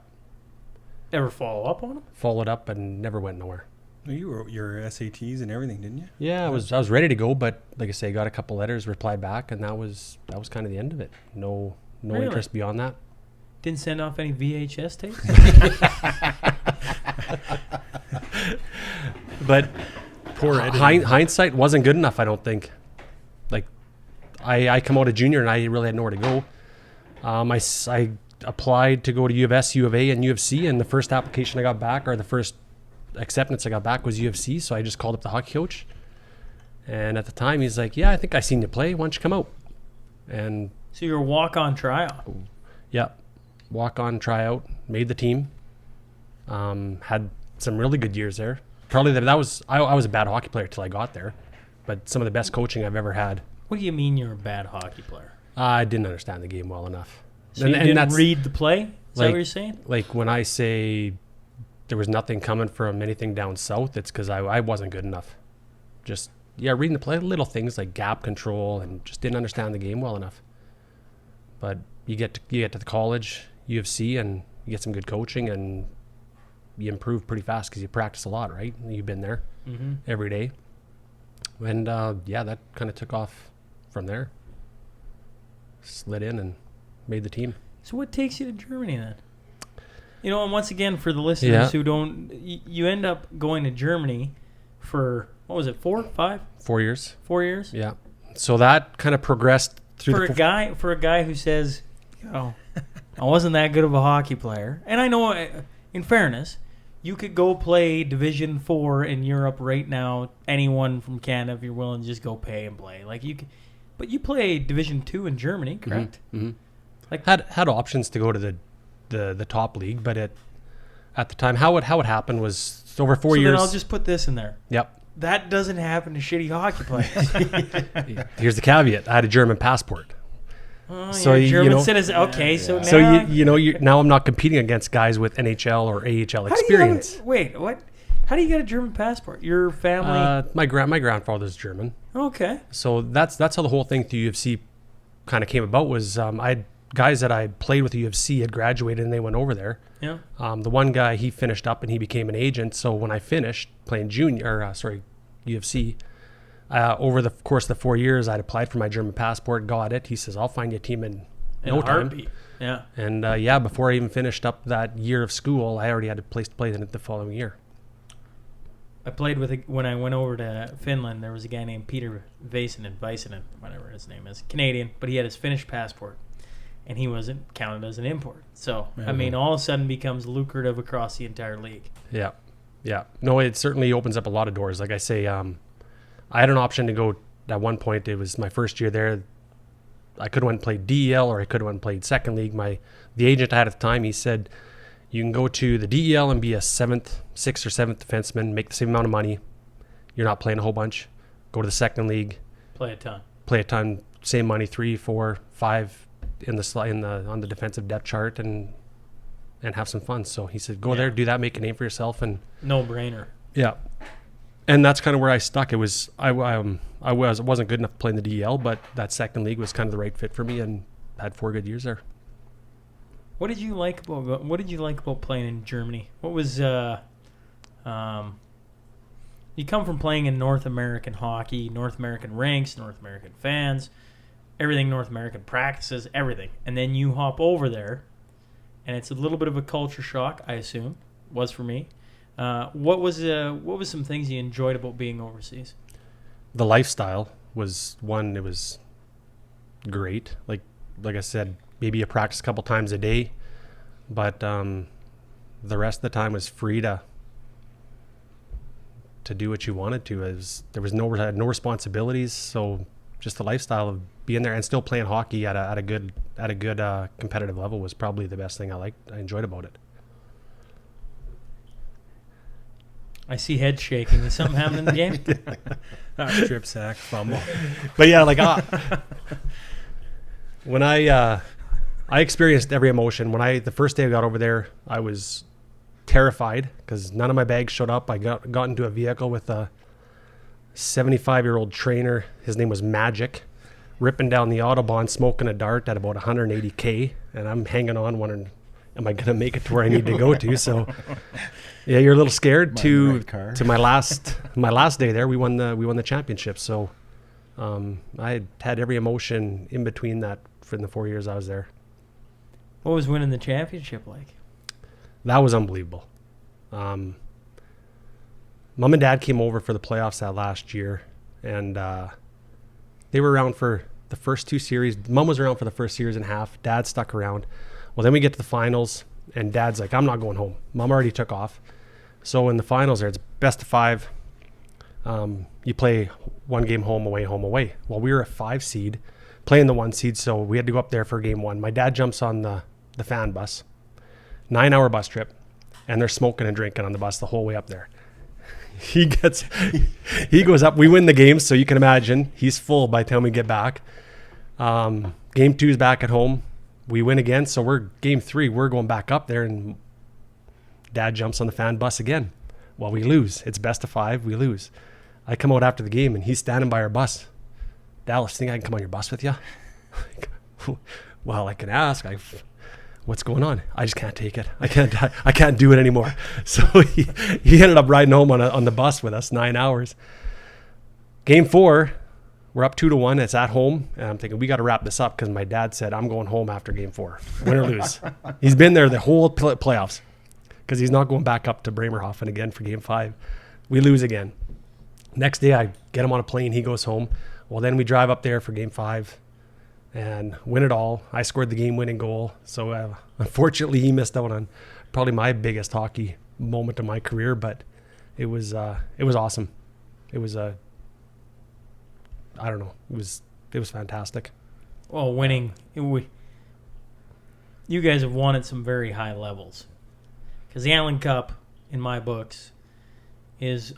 Ever follow up on them? Followed up and never went nowhere. Well, you wrote your SATs and everything, didn't you? Yeah, I was ready to go, but like I say, got a couple letters, replied back, and that was kind of the end of it. No Really? interest beyond that. Didn't send off any VHS tapes? But poor hindsight wasn't good enough, I don't think. Like, I come out of junior and I really had nowhere to go. I applied to go to U of S, U of A, and U of C, and the first application I got back, or the first acceptance I got back, was U of C, so I just called up the hockey coach. And at the time, he's like, yeah, I think I seen you play. Why don't you come out? And so you're a walk-on tryout? Yeah. Walk-on tryout. Made the team. Had some really good years there. Probably I was a bad hockey player till I got there, but some of the best coaching I've ever had. What do you mean you're a bad hockey player? I didn't understand the game well enough. So you didn't read the play? Is that what you're saying? Like when I say there was nothing coming from anything down south, it's because I wasn't good enough. Just, reading the play, little things like gap control, and just didn't understand the game well enough. But you get to the college, U of C, and you get some good coaching, and you improve pretty fast because you practice a lot, right? You've been there every day. And that kind of took off from there. Slid in and made the team. So what takes you to Germany then? And once again, for the listeners who don't, you end up going to Germany for, what was it, 4, 5? 4 years. 4 years? Yeah. So that kind of progressed through for a guy who says, I wasn't that good of a hockey player. And I know, in fairness, you could go play Division 4 in Europe right now. Anyone from Canada, if you're willing to just go pay and play. Like you could, but you play Division 2 in Germany, correct? Mm-hmm. Like had options to go to the top league, but at the time, how it happened was over 4 years. Then I'll just put this in there. Yep. That doesn't happen to shitty hockey players. Here's the caveat: I had a German passport. Oh, so you're a German citizen. Okay, so now... So now I'm not competing against guys with NHL or AHL experience. Wait, what? How do you get a German passport? Your family? My grandfather's German. Okay. So that's how the whole thing through UFC kind of came about. Was I had guys that I played with at UFC had graduated and they went over there. Yeah. The one guy, he finished up and he became an agent. So when I finished playing UFC. Over the course of the 4 years, I'd applied for my German passport, got it. He says, I'll find you a team in no time. Heartbeat. Yeah. And before I even finished up that year of school, I already had a place to play in it the following year. I played when I went over to Finland, there was a guy named Peter Väisänen, whatever his name is, Canadian, but he had his Finnish passport. and he wasn't counted as an import. So, I mean, all of a sudden becomes lucrative across the entire league. Yeah. Yeah. No, it certainly opens up a lot of doors. Like I say, I had an option to go at one point. It was my first year there. I could have went and played DEL, or I could have went and played second league. The agent I had at the time, he said, you can go to the DEL and be a sixth or seventh defenseman, make the same amount of money. You're not playing a whole bunch. Go to the second league. Play a ton. Same money, 3, 4, 5 on the defensive depth chart, and have some fun. So he said, go there, do that, make a name for yourself, and no brainer. Yeah, and that's kind of where I stuck. It was I wasn't good enough playing the DEL, but that second league was kind of the right fit for me, and had 4 good years there. What did you like about playing in Germany? What was you come from playing in North American hockey, North American rinks, North American fans, everything North American practices, everything. And then you hop over there, and it's a little bit of a culture shock, I assume. Was for me. What was some things you enjoyed about being overseas? The lifestyle was one. It was great. Like I said, maybe you practice a couple times a day, but the rest of the time was free to do what you wanted to. There was no responsibilities, so just the lifestyle of being there and still playing hockey at a good competitive level was probably the best thing I enjoyed about it. I see head shaking. Is something happening in the game? Strip sack, fumble. But yeah, like when I experienced every emotion. The first day I got over there, I was terrified because none of my bags showed up. I got into a vehicle with a 75-year-old trainer. His name was Magic, ripping down the Autobahn, smoking a dart at about 180K, and I'm hanging on wondering, am I going to make it to where I need to go to? So yeah, you're a little scared to my last day there. We won the championship. So I had every emotion in between that for the 4 years I was there. What was winning the championship like? That was unbelievable. Mom and Dad came over for the playoffs that last year, and they were around for the first 2 series. Mom was around for the first series and a half. Dad stuck around. Well, then we get to the finals, and Dad's like, I'm not going home. Mom already took off. So in the finals there, it's best of 5. You play 1 game home, away. Well, we were a 5 seed, playing the 1 seed, so we had to go up there for game 1. My dad jumps on the fan bus, 9-hour bus trip, and they're smoking and drinking on the bus the whole way up there. He goes up. We win the game, so you can imagine he's full by the time we get back. Game 2 is back at home. We win again, so game 3. We're going back up there, and Dad jumps on the fan bus again. Well, we lose. It's best of 5. We lose. I come out after the game, and he's standing by our bus. Dallas, think I can come on your bus with you? Well, I can ask. What's going on? I just can't take it. I can't do it anymore. So he ended up riding home on the bus with us 9 hours. Game 4, we're up 2-1. It's at home, and I'm thinking we got to wrap this up because my dad said I'm going home after game 4, win or lose. He's been there the whole playoffs because he's not going back up to Bremerhaven again for game 5. We lose again. Next day, I get him on a plane. He goes home. Well, then we drive up there for game 5. And win it all. I scored the game-winning goal. So unfortunately, he missed out on probably my biggest hockey moment of my career. But it was awesome. It was I don't know. It was fantastic. Well, winning. You guys have won at some very high levels. Because the Allan Cup, in my books, is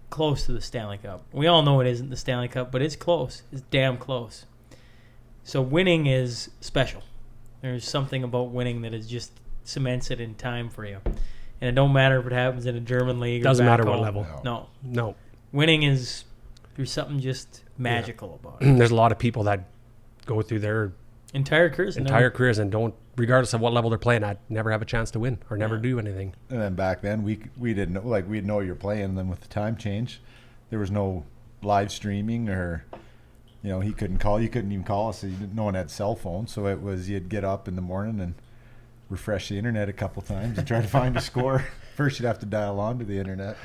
close to the Stanley Cup. We all know it isn't the Stanley Cup, but it's close. It's damn close. So winning is special. There's something about winning that is just cements it in time for you. And it don't matter if it happens in a German league or doesn't matter home. what level. No. Winning is, there's something just magical about it. There's a lot of people that go through their entire careers and don't, regardless of what level they're playing at, never have a chance to win or never do anything. And then back then we didn't know, like we'd know you're playing, and then with the time change, there was no live streaming or he couldn't call. You couldn't even call us. No one had cell phones, so it was you'd get up in the morning and refresh the internet a couple times and try to find a score. First, you'd have to dial on to the internet.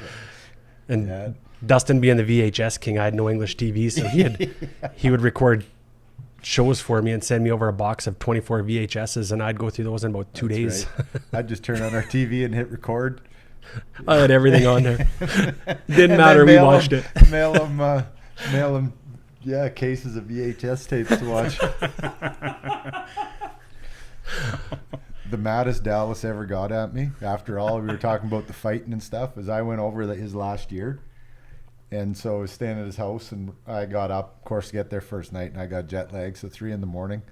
And Dustin being the VHS king, I had no English TV, so he would record shows for me and send me over a box of 24 VHSs, and I'd go through those in about 2 days. Right. I'd just turn on our TV and hit record. I had everything on there. Didn't matter. We watched it. Mail them, yeah, cases of VHS tapes to watch. The maddest Dallas ever got at me, after all, we were talking about the fighting and stuff, is I went over his last year. And so I was staying at his house, and I got up, of course, to get there first night, and I got jet lag. So 3 a.m,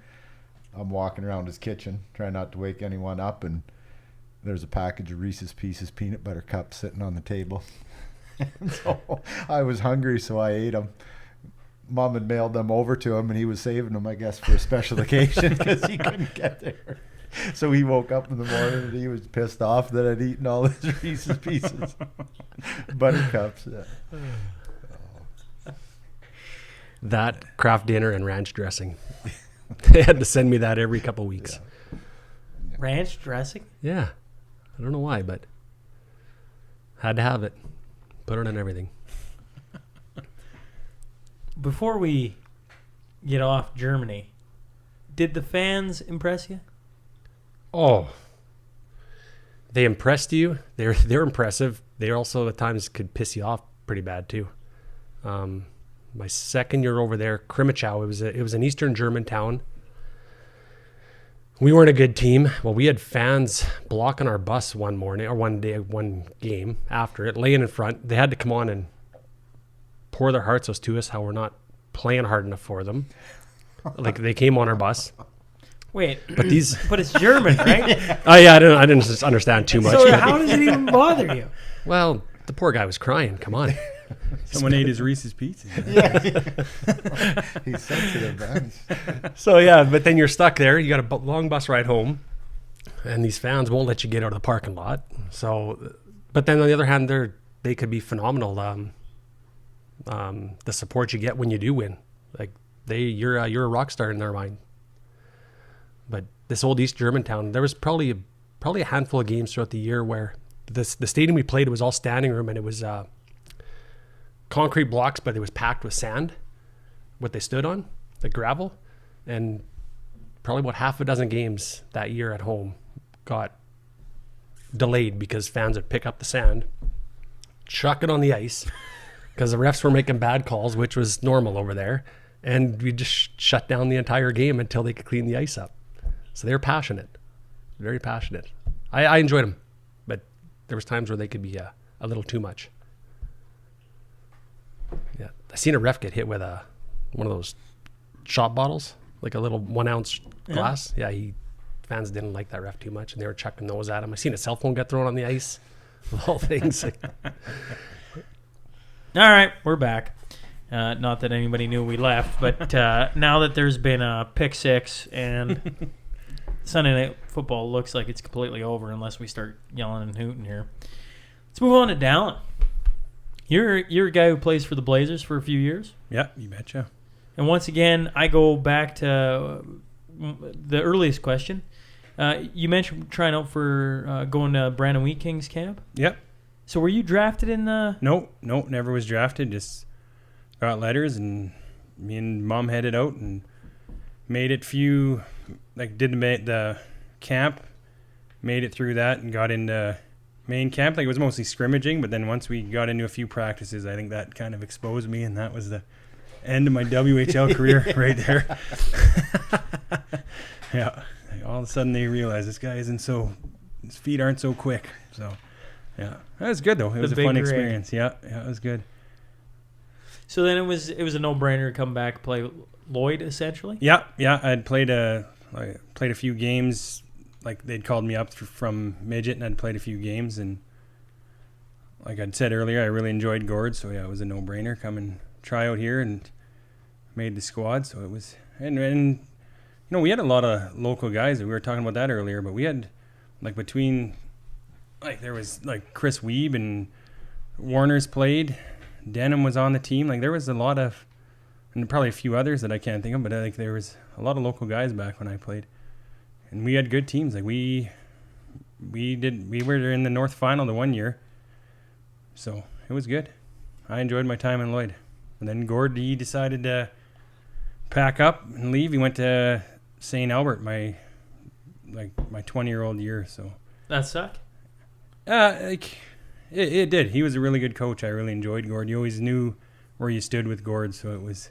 I'm walking around his kitchen, trying not to wake anyone up, and there's a package of Reese's Pieces peanut butter cups sitting on the table. And so I was hungry, so I ate them. Mom had mailed them over to him, and he was saving them, I guess, for a special occasion because he couldn't get there. So he woke up in the morning and he was pissed off that I'd eaten all his Reese's Pieces buttercups. Yeah. That, Kraft dinner, and ranch dressing. They had to send me that every couple weeks. Yeah. Ranch dressing? Yeah. I don't know why, but had to have it. Put it on everything. Before we get off Germany, did the fans impress you? Oh, they impressed you. They're impressive. They also at times could piss you off pretty bad too. My second year over there, Krimichau, it was an Eastern German town. We weren't a good team. Well, we had fans blocking our bus one game after it, laying in front. They had to come on and pour their hearts out to us how we're not playing hard enough for them. Like they came on our bus. Wait, but it's German, right? Oh yeah, I didn't understand too much. So how does it even bother you? Well, the poor guy was crying. Come on. Someone ate his Reese's Pieces. Yeah. He's sensitive, man. So yeah, but then you're stuck there. You got a long bus ride home, and these fans won't let you get out of the parking lot. So, but then on the other hand, they could be phenomenal. The support you get when you do win, like you're a rock star in their mind. But this old East German town, there was probably a handful of games throughout the year where the stadium we played, it was all standing room, and it was concrete blocks, but it was packed with sand, what they stood on, the gravel. And probably about half a dozen games that year at home got delayed because fans would pick up the sand, chuck it on the ice, because the refs were making bad calls, which was normal over there. And we just shut down the entire game until they could clean the ice up. So they were passionate, very passionate. I enjoyed them, but there was times where they could be a little too much. Yeah, I seen a ref get hit with one of those shot bottles, like a little 1 ounce glass. Yeah, fans didn't like that ref too much, and they were chucking those at him. I seen a cell phone get thrown on the ice. All things. All right, we're back. Not that anybody knew we left, but now that there's been a pick six and Sunday Night Football looks like it's completely over unless we start yelling and hooting here. Let's move on to Dalyn. You're a guy who plays for the Blazers for a few years. Yeah, you betcha. And once again, I go back to the earliest question. You mentioned trying out for going to Brandon Wheat Kings camp. Yep. So were you drafted in the... No, never was drafted. Just got letters, and me and Mom headed out and made it did the camp, made it through that and got into main camp. Like it was mostly scrimmaging, but then once we got into a few practices, I think that kind of exposed me, and that was the end of my WHL career right there. Yeah. All of a sudden they realized this guy his feet aren't so quick. So yeah, that was good though. It was a fun experience. Yeah, it was good. So then it was a no-brainer to come back play Lloyd essentially. Yeah. I'd played a few games. Like they'd called me up from midget, and I'd played a few games. And like I'd said earlier, I really enjoyed Gord. So yeah, it was a no-brainer. Come and try out here, and made the squad. So it was and we had a lot of local guys. We were talking about that earlier, but we had there was Chris Weeb and Warner's played. Denham was on the team. Like there was a lot of, and probably a few others that I can't think of, but there was a lot of local guys back when I played, and we had good teams. Like we were in the North Final the one year, so it was good. I enjoyed my time in Lloyd, and then Gord, he decided to pack up and leave. He went to St. Albert, my 20-year-old year. So That suck? It did. He was a really good coach. I really enjoyed Gord. You always knew where you stood with Gord, so it was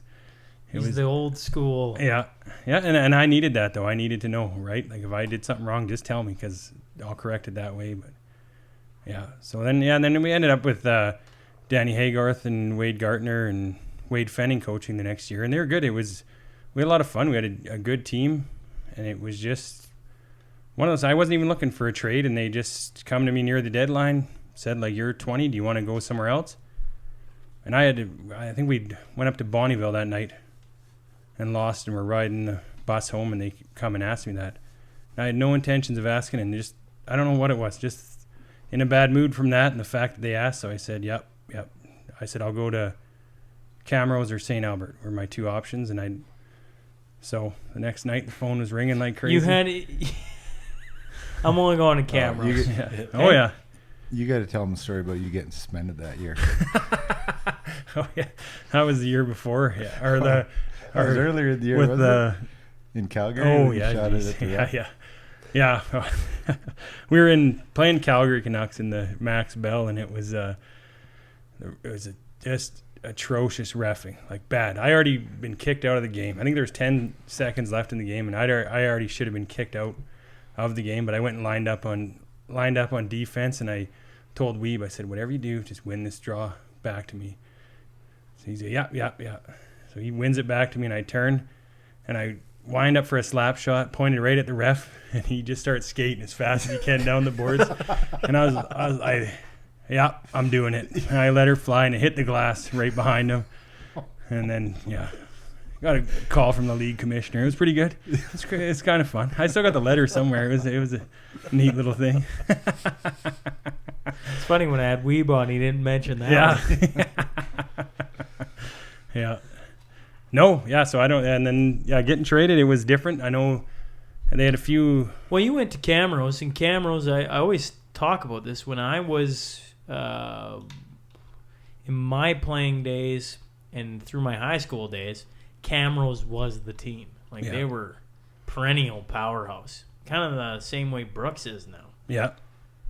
the old school. Yeah, and I needed that, though. I needed to know, right? Like, if I did something wrong, just tell me, because I'll correct it that way. But yeah, so then we ended up with Danny Haygarth and Wade Gartner and Wade Fenning coaching the next year, and they were good. We had a lot of fun. We had a good team, and it was just one of those. I wasn't even looking for a trade, and they just come to me near the deadline, said, like, you're 20, do you want to go somewhere else? And I think we went up to Bonnyville that night and lost, and we're riding the bus home, and they come and ask me that. And I had no intentions of asking, and just, I don't know what it was, just in a bad mood from that and the fact that they asked. So I said, yep. I said, I'll go to Camrose or St. Albert were my two options. And so the next night the phone was ringing like crazy. You had I'm only going to Camrose. Oh yeah. You got to tell them the story about you getting suspended that year. Oh yeah, that was the year before. Yeah, or that was earlier in the year with in Calgary. Oh yeah, yeah. We were playing Calgary Canucks in the Max Bell, and it was just atrocious reffing, like bad. I already been kicked out of the game. I think there's 10 seconds left in the game, and I already should have been kicked out of the game. But I went and lined up on defense, and I told Weeb, I said, whatever you do, just win this draw back to me. So he said, yeah. So he wins it back to me, and I turn, and I wind up for a slap shot, pointed right at the ref, and he just starts skating as fast as he can down the boards. And I'm doing it. And I let her fly, and it hit the glass right behind him. And then, got a call from the league commissioner. It was pretty good. It's kind of fun. I still got the letter somewhere. It was a neat little thing. It's funny when I had Weeb on, he didn't mention that. Yeah. Yeah. No, yeah, so I don't, and then, getting traded, it was different. I know they had a few. Well, you went to Camrose, and Camrose, I always talk about this. When I was in my playing days and through my high school days, Camrose was the team. Like, they were perennial powerhouse. Kind of the same way Brooks is now. Yeah.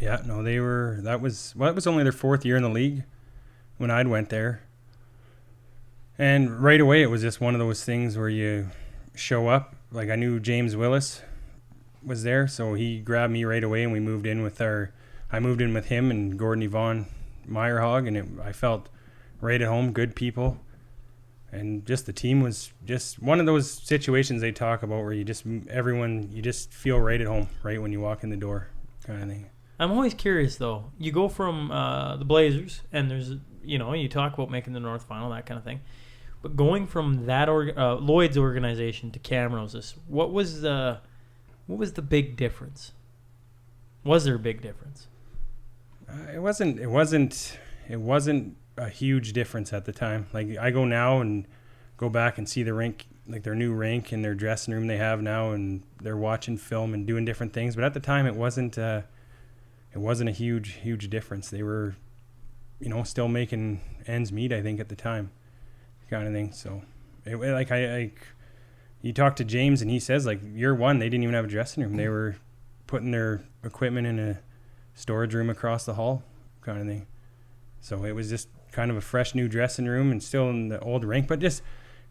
Yeah, no, it was only their fourth year in the league when I'd went there. And right away, it was just one of those things where you show up. Like, I knew James Willis was there, so he grabbed me right away, and we moved in with I moved in with him and Gordon Yvonne Meyerhog, and I felt right at home, good people. And just the team was just one of those situations they talk about where you just feel right at home, right when you walk in the door, kind of thing. I'm always curious, though. You go from the Blazers, and there's, you talk about making the North Final, that kind of thing. But going from that Lloyd's organization to Camrose's, what was the big difference? Was there a big difference? It wasn't a huge difference at the time. Like, I go now and go back and see the rink, like their new rink and their dressing room they have now, and they're watching film and doing different things. But at the time, it wasn't a huge difference. They were, still making ends meet, I think, at the time, kind of thing. So, you talk to James, and he says, like, year one, they didn't even have a dressing room. They were putting their equipment in a storage room across the hall, kind of thing. So it was just kind of a fresh new dressing room and still in the old rink, but just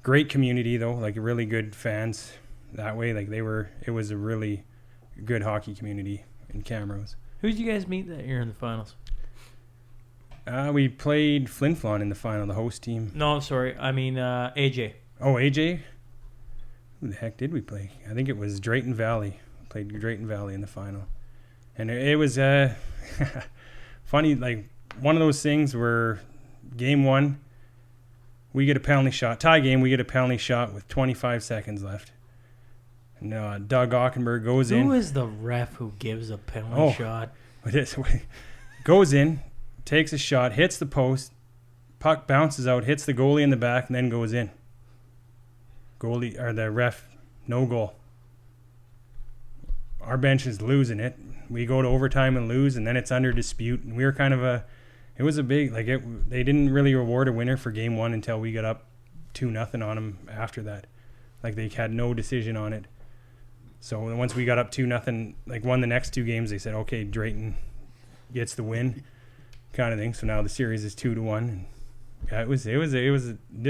great community, though, like really good fans that way. Like, it was a really good hockey community in Camrose. Who did you guys meet that year in the finals? We played Flin Flon in the final, the host team. No, sorry. I mean AJ. Oh, AJ? Who the heck did we play? I think it was Drayton Valley. We played Drayton Valley in the final. And it was funny, like one of those things where game one, we get a penalty shot. Tie game, we get a penalty shot with 25 seconds left. And Doug Ockenberg goes in. Who is the ref who gives a penalty shot? Goes in, takes a shot, hits the post, puck bounces out, hits the goalie in the back, and then goes in. The ref, no goal. Our bench is losing it. We go to overtime and lose, and then it's under dispute. And we were kind of it was a big, they didn't really reward a winner for game one until we got up 2-0 on them after that. Like they had no decision on it. So once we got up 2-0, like won the next 2 games, they said, okay, Drayton gets the win, kind of thing. So now the series is 2-1. And yeah, it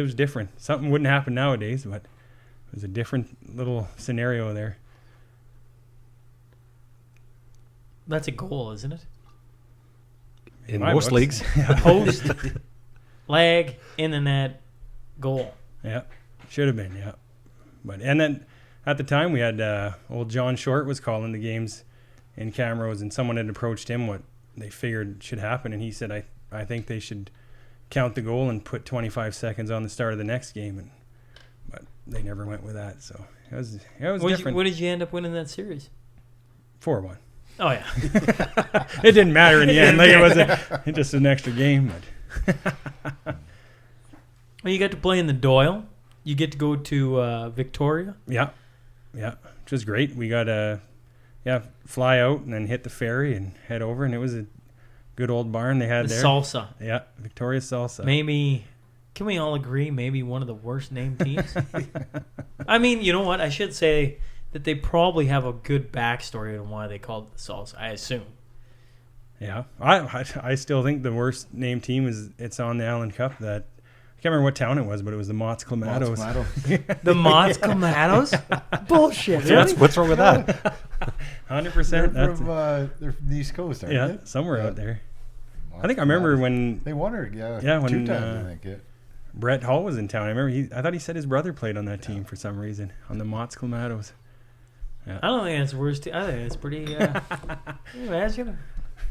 was different. Something wouldn't happen nowadays, but it was a different little scenario there. That's a goal, isn't it? In most leagues. Post, leg, in the net, goal. Yeah, should have been, yeah. But and then at the time we had old John Short was calling the games in Camrose, and someone had approached him what they figured should happen, and he said, I think they should count the goal and put 25 seconds on the start of the next game, but they never went with that, so it was different. What did you end up winning that series? 4-1. Oh yeah. It didn't matter in the end. Like it was just an extra game. But well, you got to play in the Doyle. You get to go to Victoria. Yeah, which was great. We got to fly out and then hit the ferry and head over, and it was a good old barn they had there. Salsa. Yeah, Victoria Salsa. Maybe, can we all agree, maybe one of the worst named teams? I mean, you know what? I should say that they probably have a good backstory on why they called it the Salsa, I assume. Yeah, I still think the worst named team it's on the Allan Cup. That I can't remember what town it was, but it was the Mott's Clamatos. The Mott's Clamatos? Bullshit. Really? What's wrong with that? 100%. They're from the East Coast, aren't they? Yeah, somewhere out there. I think I remember when they won her. Yeah, when 2 times I think. Yeah. Brett Hall was in town. I remember I thought he said his brother played on that team for some reason on the Mott's Clamatos. Yeah. I don't think that's the worst. I think it's pretty. Can you imagine?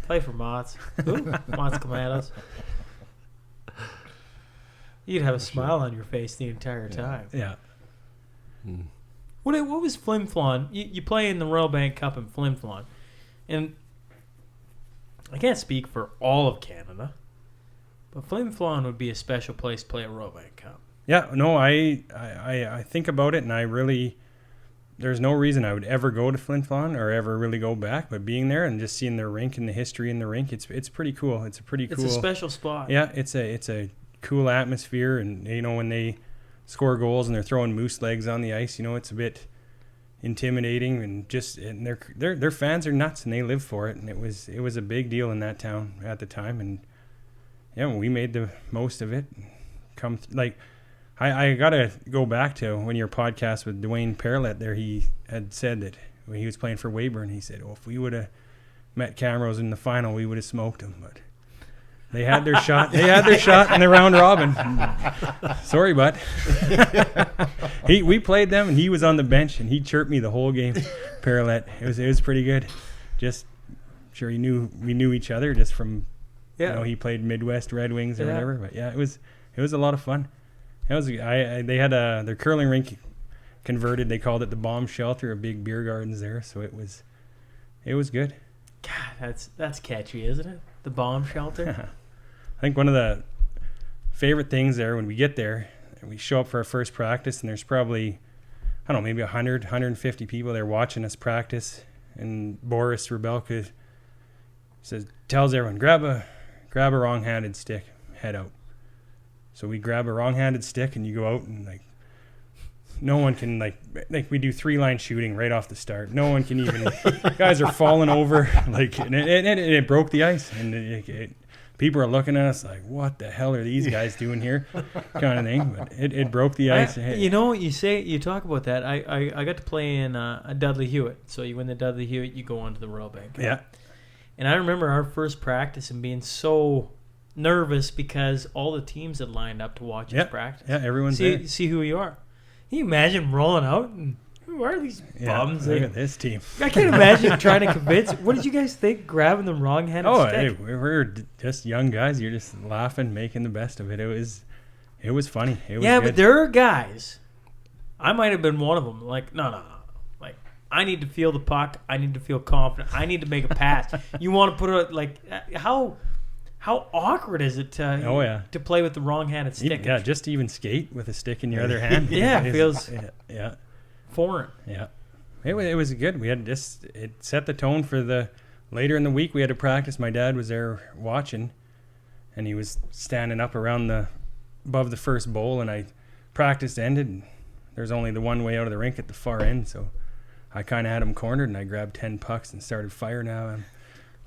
Play for Mott's. Ooh, Mott's Clamatos. You'd have a smile on your face the entire time. Yeah. What was Flin Flon? You play in the Royal Bank Cup in Flin Flon, and I can't speak for all of Canada, but Flin Flon would be a special place to play a Royal Bank Cup. Yeah. No, I think about it, and I really. There's no reason I would ever go to Flin Flon or ever really go back, but being there and just seeing their rink and the history in the rink, it's pretty cool. It's a special spot. Yeah, it's a cool atmosphere, and when they score goals and they're throwing moose legs on the ice, it's a bit intimidating, and their fans are nuts and they live for it, and it was a big deal in that town at the time, and yeah, we made the most of it. I got to go back to when your podcast with Dwayne Perlet there, he had said that when he was playing for Weyburn, he said, if we would have met Camrose in the final, we would have smoked them. But they had their shot. They had their shot in the round robin. Sorry, bud. We played them, and he was on the bench, and he chirped me the whole game, Perlet. It was pretty good. Just sure we knew each other just from, he played Midwest Red Wings or whatever. But yeah, it was a lot of fun. They had their curling rink converted. They called it the Bomb Shelter, a big beer gardens there. So it was good. God, that's catchy, isn't it? The Bomb Shelter. I think one of the favorite things there when we get there, and we show up for our first practice, and there's probably, I don't know, maybe 100, 150 people there watching us practice. And Boris Rebelka tells everyone, grab a wrong-handed stick, head out. So we grab a wrong-handed stick, and you go out, and no one can we do 3-line shooting right off the start. No one can even. Guys are falling over and it broke the ice, and people are looking at us like, what the hell are these guys doing here, kind of thing. But it broke the ice. You talk about that. I got to play in a Dudley Hewitt. So you win the Dudley Hewitt, you go on to the Royal Bank. Yeah. And I remember our first practice and being so nervous because all the teams had lined up to watch us practice. Yeah, everyone's there. See who you are. Can you imagine rolling out and who are these bums? Look at this team. I can't imagine trying to convince. What did you guys think grabbing the wrong-handed stick? Hey, we were just young guys. You're just laughing, making the best of it. It was funny. It was good. But there are guys. I might have been one of them. No. I need to feel the puck. I need to feel confident. I need to make a pass. You want to put it how awkward is it to play with the wrong-handed stick? Yeah, just to even skate with a stick in your other hand. It feels foreign. Yeah, it was good. We had it set the tone for the later in the week. We had to practice. My dad was there watching, and he was standing up above the first bowl, and practice ended. And there's only the one way out of the rink at the far end, so I kind of had him cornered, and I grabbed 10 pucks and started firing at him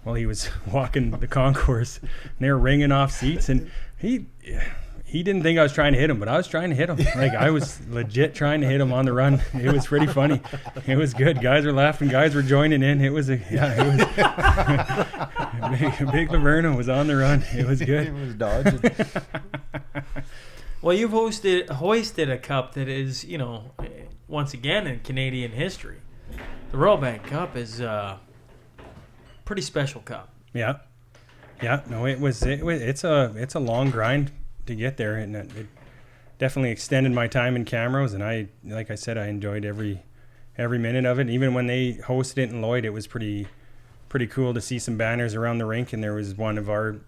while he was walking the concourse. And they were ringing off seats, and he didn't think I was trying to hit him, but I was trying to hit him. Like, I was legit trying to hit him on the run. It was pretty funny. It was good. Guys were laughing. Guys were joining in. It was Big Laverna was on the run. It was good. He was dodging. Well, you've hoisted a cup that is, once again in Canadian history. The Royal Bank Cup is a pretty special cup. Yeah. No, it's a long grind to get there, and it definitely extended my time in Camrose, and like I said, I enjoyed every minute of it. Even when they hosted it in Lloyd, it was pretty cool to see some banners around the rink, and there was one of our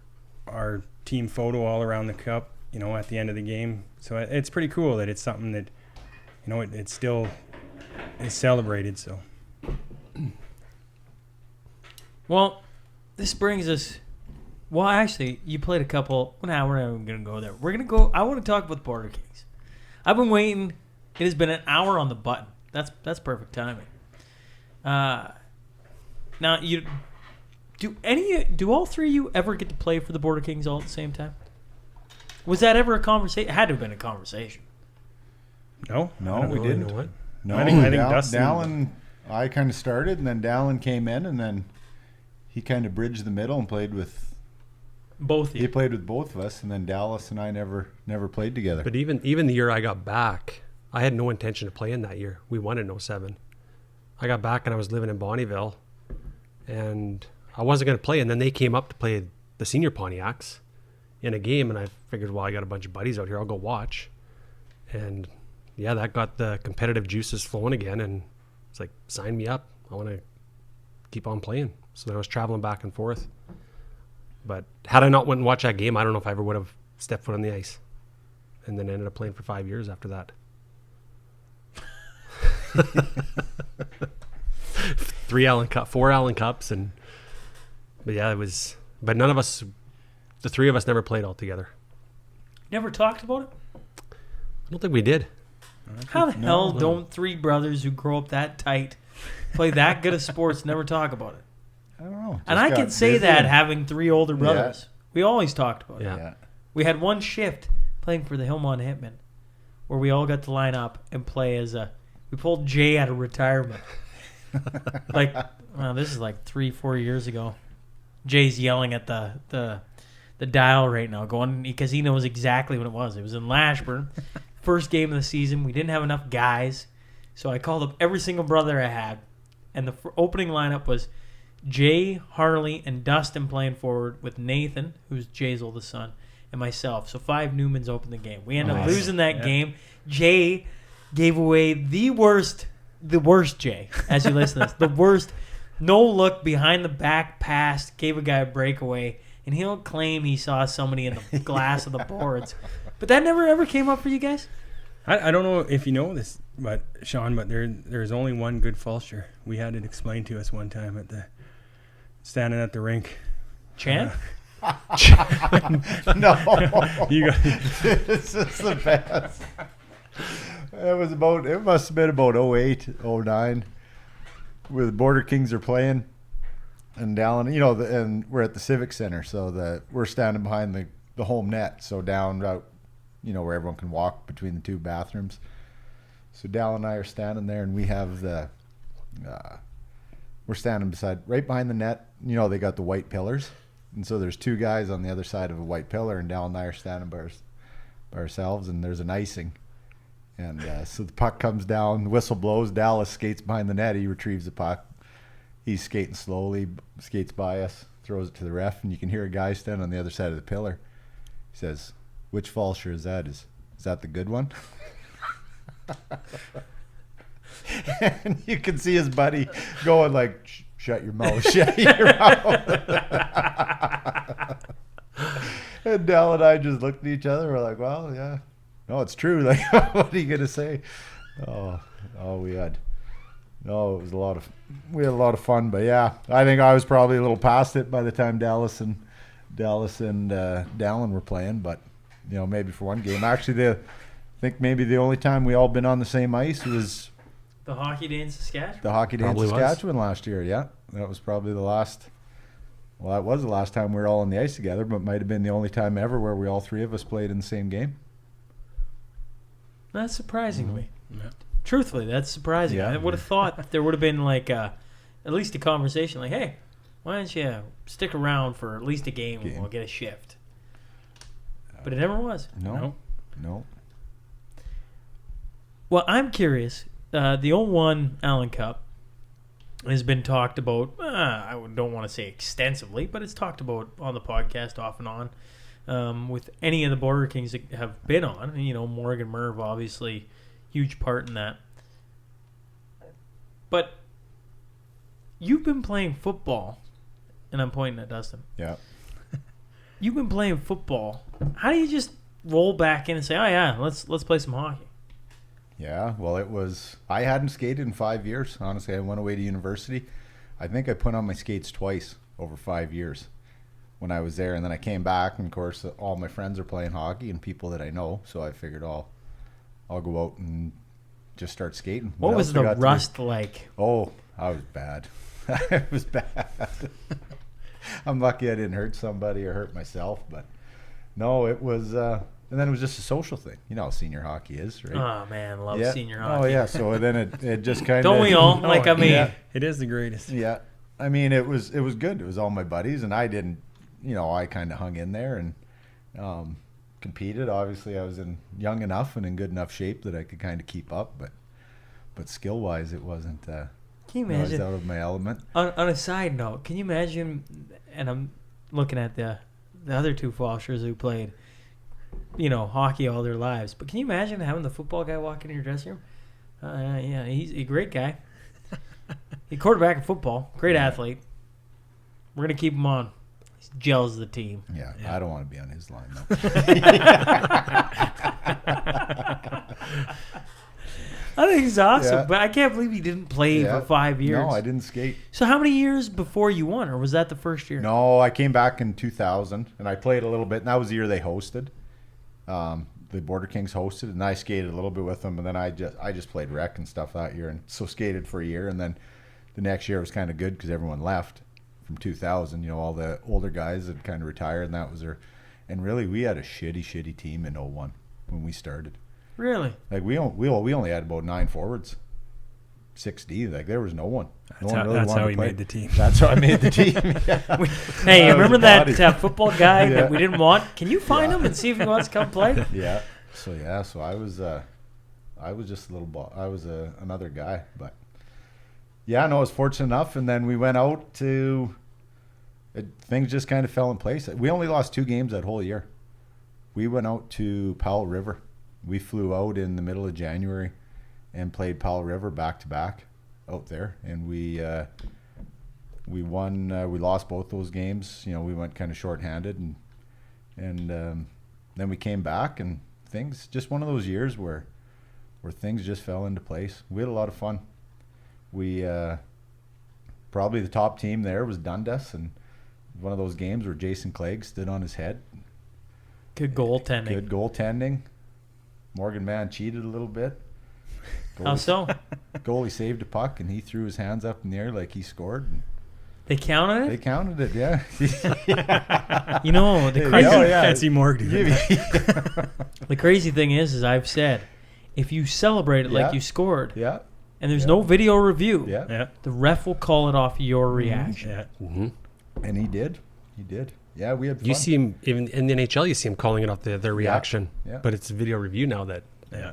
team photo all around the cup, at the end of the game. So it's pretty cool that it's something that, it still is celebrated. So, well, this brings us. Well, actually, you played a couple. Now we're not even going to go there. We're going to go. I want to talk about the Border Kings. I've been waiting. It has been an hour on the button. That's perfect timing. Now, do all three of you ever get to play for the Border Kings all at the same time? Was that ever a conversation? It had to have been a conversation. No, we didn't. Know what? No, I think Dustin. Dalyn, I kind of started, and then Dalyn came in, and then he kind of bridged the middle and played with. Both of you. He played with both of us, and then Dallas and I never played together. But even the year I got back, I had no intention of playing that year. We won in 07. I got back and I was living in Bonnyville, and I wasn't going to play. And then they came up to play the senior Pontiacs in a game, and I figured, well, I got a bunch of buddies out here. I'll go watch. And yeah, that got the competitive juices flowing again, and it's like, sign me up. I want to keep on playing. So then I was traveling back and forth. But had I not went and watched that game, I don't know if I ever would have stepped foot on the ice. And then ended up playing for 5 years after that. 4 Allan Cups, but yeah, it was. But none of us, the three of us, never played all together. Never talked about it? I don't think we did. How the hell don't three brothers who grow up that tight play that good of sports never talk about it? I don't know. And I can say that having three older brothers. Yeah. We always talked about it. Yeah. We had one shift playing for the Hillmont Hitmen where we all got to line up and play we pulled Jay out of retirement. This is like 3-4 years ago. Jay's yelling at the dial right now, going because he knows exactly what it was. It was in Lashburn, first game of the season. We didn't have enough guys, so I called up every single brother I had, and the opening lineup was Jay, Harley, and Dustin playing forward with Nathan, who's Jay's oldest son, and myself. So 5 Newmans opened the game. We ended up losing that game. Jay gave away the worst Jay, as you listen to this, the worst no-look behind the back pass, gave a guy a breakaway, and he'll claim he saw somebody in the glass of the boards. But that never ever came up for you guys? I don't know if you know this, but Sean, there's only one good Fallscheer. We had it explained to us one time standing at the rink. Chan? No. This is the best. It must have been about 08, 09, where the Border Kings are playing, and Dalyn, and we're at the Civic Center, so we're standing behind the home net, so down out, where everyone can walk between the two bathrooms. So Dalyn and I are standing there, and we have we're standing right behind the net. They got the white pillars, and so there's 2 guys on the other side of a white pillar, and Dalyn and I are standing by ourselves, and there's an icing. And so the puck comes down, the whistle blows, Dallas skates behind the net, he retrieves the puck. He's skating slowly, skates by us, throws it to the ref, and you can hear a guy stand on the other side of the pillar. He says, "Which Fallscheer is that? Is that the good one?" And you can see his buddy going like, "Shut your mouth, shut your mouth." And Dalyn and I just looked at each other, we're like, well, yeah. No, it's true. Like, what are you gonna say? We had a lot of fun, but yeah, I think I was probably a little past it by the time Dallas and Dalyn were playing, but maybe for one game. Actually, think maybe the only time we all been on the same ice was The Hockey Day in Saskatchewan? the Hockey Day in Probably was. Saskatchewan last year. Yeah, that was probably the last. Well, that was the last time we were all on the ice together, but might have been the only time ever where we all three of us played in the same game. That's surprising to me. Yeah. Truthfully, that's surprising. Yeah. I would have thought there would have been like at least a conversation like, hey, why don't you stick around for at least a game and we'll get a shift. But it never was. No. Well, I'm curious. The 01 Allan Cup has been talked about, I don't want to say extensively, but it's talked about on the podcast off and on with any of the Border Kings that have been on. You know, Morgan Merv, obviously, huge part in that. But you've been playing football, and I'm pointing at Dustin. Yeah. You've been playing football. How do you just roll back in and say, oh, yeah, let's play some hockey? Yeah, well, it was. I hadn't skated in 5 years. Honestly, I went away to university. I think I put on my skates twice over 5 years when I was there, and then I came back. And of course, all my friends are playing hockey and people that I know. So I figured, I'll go out and just start skating. What was the rust like? Oh, I was bad. It was bad. I'm lucky I didn't hurt somebody or hurt myself, but no, it was. And then it was just a social thing. You know how senior hockey is, right? Oh, man, love senior hockey. Oh, yeah. So then it just kind of... Don't we all? Like, I mean... Yeah. It is the greatest. Yeah. I mean, it was good. It was all my buddies, and I didn't... You know, I kind of hung in there and competed. Obviously, I was young enough and in good enough shape that I could kind of keep up, but skill-wise, it wasn't... Can you imagine? I was out of my element. On a side note, can you imagine... And I'm looking at the other two Fallscheers who played... You know, hockey all their lives. But can you imagine having the football guy walk into your dressing room? Yeah, he's a great guy. He quarterback in football. Great athlete. We're going to keep him on. He gels the team. Yeah, I don't want to be on his line, though. I think he's awesome, but I can't believe he didn't play for 5 years. No, I didn't skate. So how many years before you won, or was that the first year? No, I came back in 2000, and I played a little bit, and that was the year they hosted. The Border Kings hosted, and I skated a little bit with them, and then I just played rec and stuff that year, and so skated for a year, and then the next year was kind of good because everyone left from 2000. You know, all the older guys had kind of retired, and that was their. And really, we had a shitty team in 01 when we started. Really? Like we only had about 9 forwards, 6D. Like there was no one. That's how he made the team. That's how I made the team. Yeah. Hey, remember that football guy that we didn't want? Can you find him and see if he wants to come play? Yeah. So I was just a little I was another guy, but yeah, no, I was fortunate enough, and then we went out to. Things just kind of fell in place. We only lost 2 games that whole year. We went out to Powell River. We flew out in the middle of January and played Powell River back to back out there, and we won. We lost both those games. You know, we went kind of shorthanded, and then we came back, and things just one of those years where things just fell into place. We had a lot of fun. We probably the top team there was Dundas, and one of those games where Jason Clegg stood on his head. Good goaltending. Morgan Mann cheated a little bit. How so? Goalie saved a puck, and he threw his hands up in the air like he scored. They counted it? They counted it, yeah. You know, the crazy Fancy Morgan. The crazy thing is I've said, if you celebrate it like you scored, and there's no video review, the ref will call it off your reaction. Yeah. Mm-hmm. And he did. Yeah, we had fun. You see him, even in the NHL, you see him calling it off their reaction. Yeah. But it's video review now that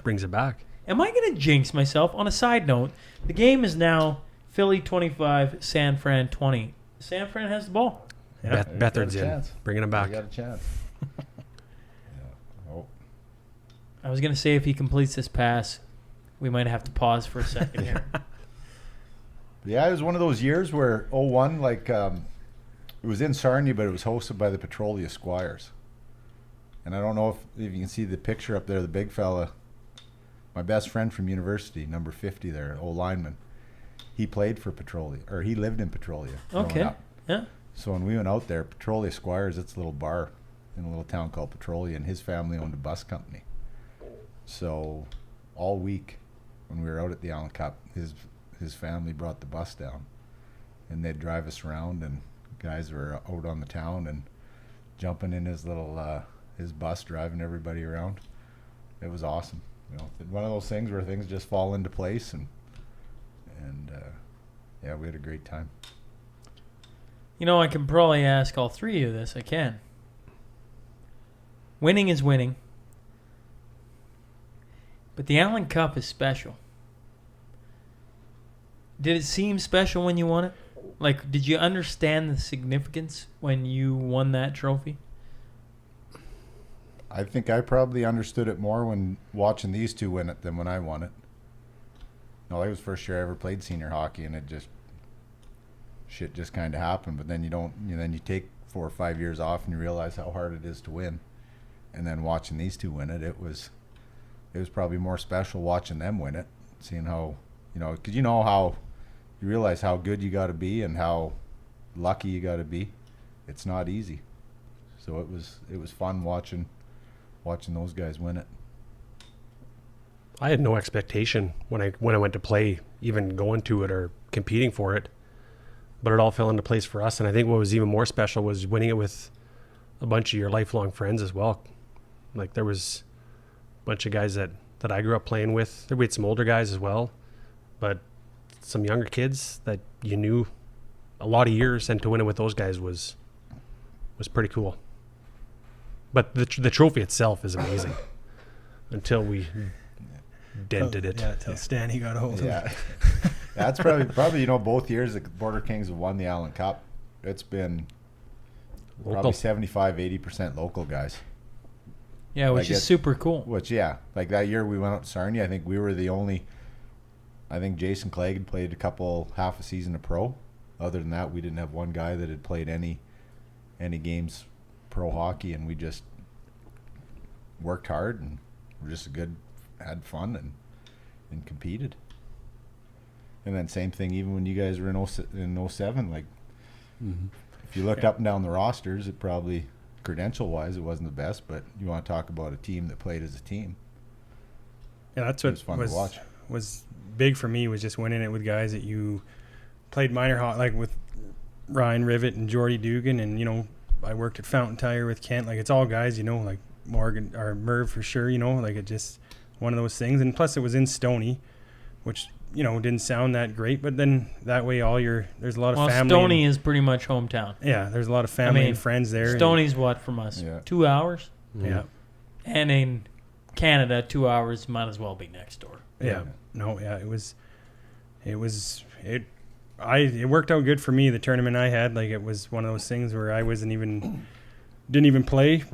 brings it back. Am I going to jinx myself? On a side note, the game is now Philly 25, San Fran 20. San Fran has the ball. Yeah. Bethard's in. Bringing him back. They got a chance. I was going to say if he completes this pass, we might have to pause for a second here. Yeah, it was one of those years where 01, like... it was in Sarnia, but it was hosted by the Petrolia Squires. And I don't know if you can see the picture up there, the big fella, my best friend from university, number 50 there, old lineman. He played for Petrolia, or he lived in Petrolia. Okay, yeah. So when we went out there, Petrolia Squires, it's a little bar in a little town called Petrolia, and his family owned a bus company. So all week when we were out at the Allan Cup, his family brought the bus down, and they'd drive us around, and guys were out on the town and jumping in his little his bus, driving everybody around. It was awesome. You know, one of those things where things just fall into place, and yeah, we had a great time. You know, I can probably ask all three of you this. I can. Winning is winning. But the Allan Cup is special. Did it seem special when you won it? Like, did you understand the significance when you won that trophy? I think I probably understood it more when watching these two win it than when I won it. No, it was the first year I ever played senior hockey, and shit just kind of happened. But then then you take 4 or 5 years off, and you realize how hard it is to win. And then watching these two win it, it was probably more special watching them win it, seeing how, because how you realize how good you got to be and how lucky you got to be. It's not easy. So it was fun watching those guys win it. I had no expectation when I went to play, even going to it or competing for it, but it all fell into place for us. And I think what was even more special was winning it with a bunch of your lifelong friends as well. Like, there was a bunch of guys that I grew up playing with. We had some older guys as well, but some younger kids that you knew a lot of years, and to win it with those guys was pretty cool. But the trophy itself is amazing until we dented it. Yeah, until Stanny got a hold of it. That's probably both years the Border Kings have won the Allan Cup. It's been probably 75-80% local guys. Yeah, which is super cool. Like that year we went out to Sarnia, I think we were the only. I think Jason Clegg had played half a season of pro. Other than that, we didn't have one guy that had played any games pro hockey, and we just worked hard and were just had fun and competed. And then same thing even when you guys were in 07, like if you looked up and down the rosters, it probably credential-wise it wasn't the best, but you want to talk about a team that played as a team. Yeah, that's what was fun to watch. Was big for me was just winning it with guys that you played minor hockey, like with Ryan Rivet and Jordy Dugan, and I worked at Fountain Tire with Kent. Like, it's all guys, like Morgan or Merv for sure. Like, it just one of those things. And plus, it was in Stoney, which didn't sound that great. But then that way, there's a lot of family. Stoney is pretty much hometown. Yeah, there's a lot of family and friends there. Stoney's what from us? Yeah. 2 hours. Yeah, and in Canada, 2 hours might as well be next door. Yeah. No, yeah, it worked out good for me, the tournament I had. Like, it was one of those things where I didn't even play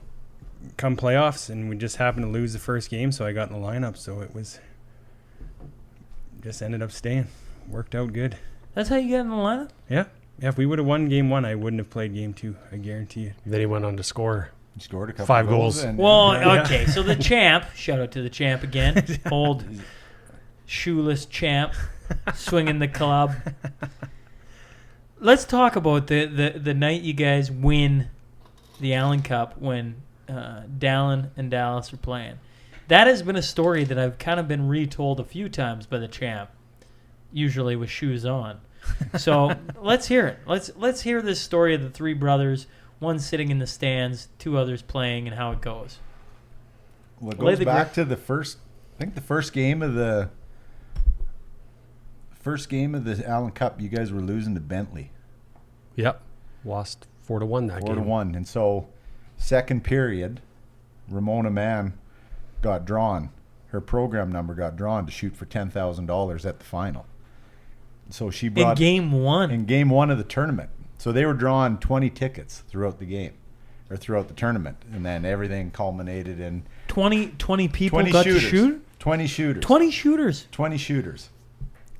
come playoffs, and we just happened to lose the first game, so I got in the lineup, so it was just ended up staying. Worked out good. That's how you got in the lineup? Yeah. If we would have won game 1, I wouldn't have played game 2, I guarantee you. Then he went on to score. He scored a couple 5 goals. Okay, so the champ, shout out to the champ again, old shoeless champ, swinging the club. Let's talk about the night you guys win the Allan Cup when Dalyn and Dallas are playing. That has been a story that I've kind of been retold a few times by the champ, usually with shoes on. So let's hear it. Let's hear this story of the three brothers, one sitting in the stands, 2 others playing, and how it goes. Well, it goes back to the first game of the Allan Cup. You guys were losing to Bentley. Yep, lost 4-1 that game. 4-1, and so second period, Ramona Mann got drawn. Her program number got drawn to shoot for $10,000 at the final. So she brought in game one of the tournament. So they were drawing 20 tickets throughout the game, or throughout the tournament, and then everything culminated in 20 people got to shoot? 20 shooters. 20 shooters. 20 shooters.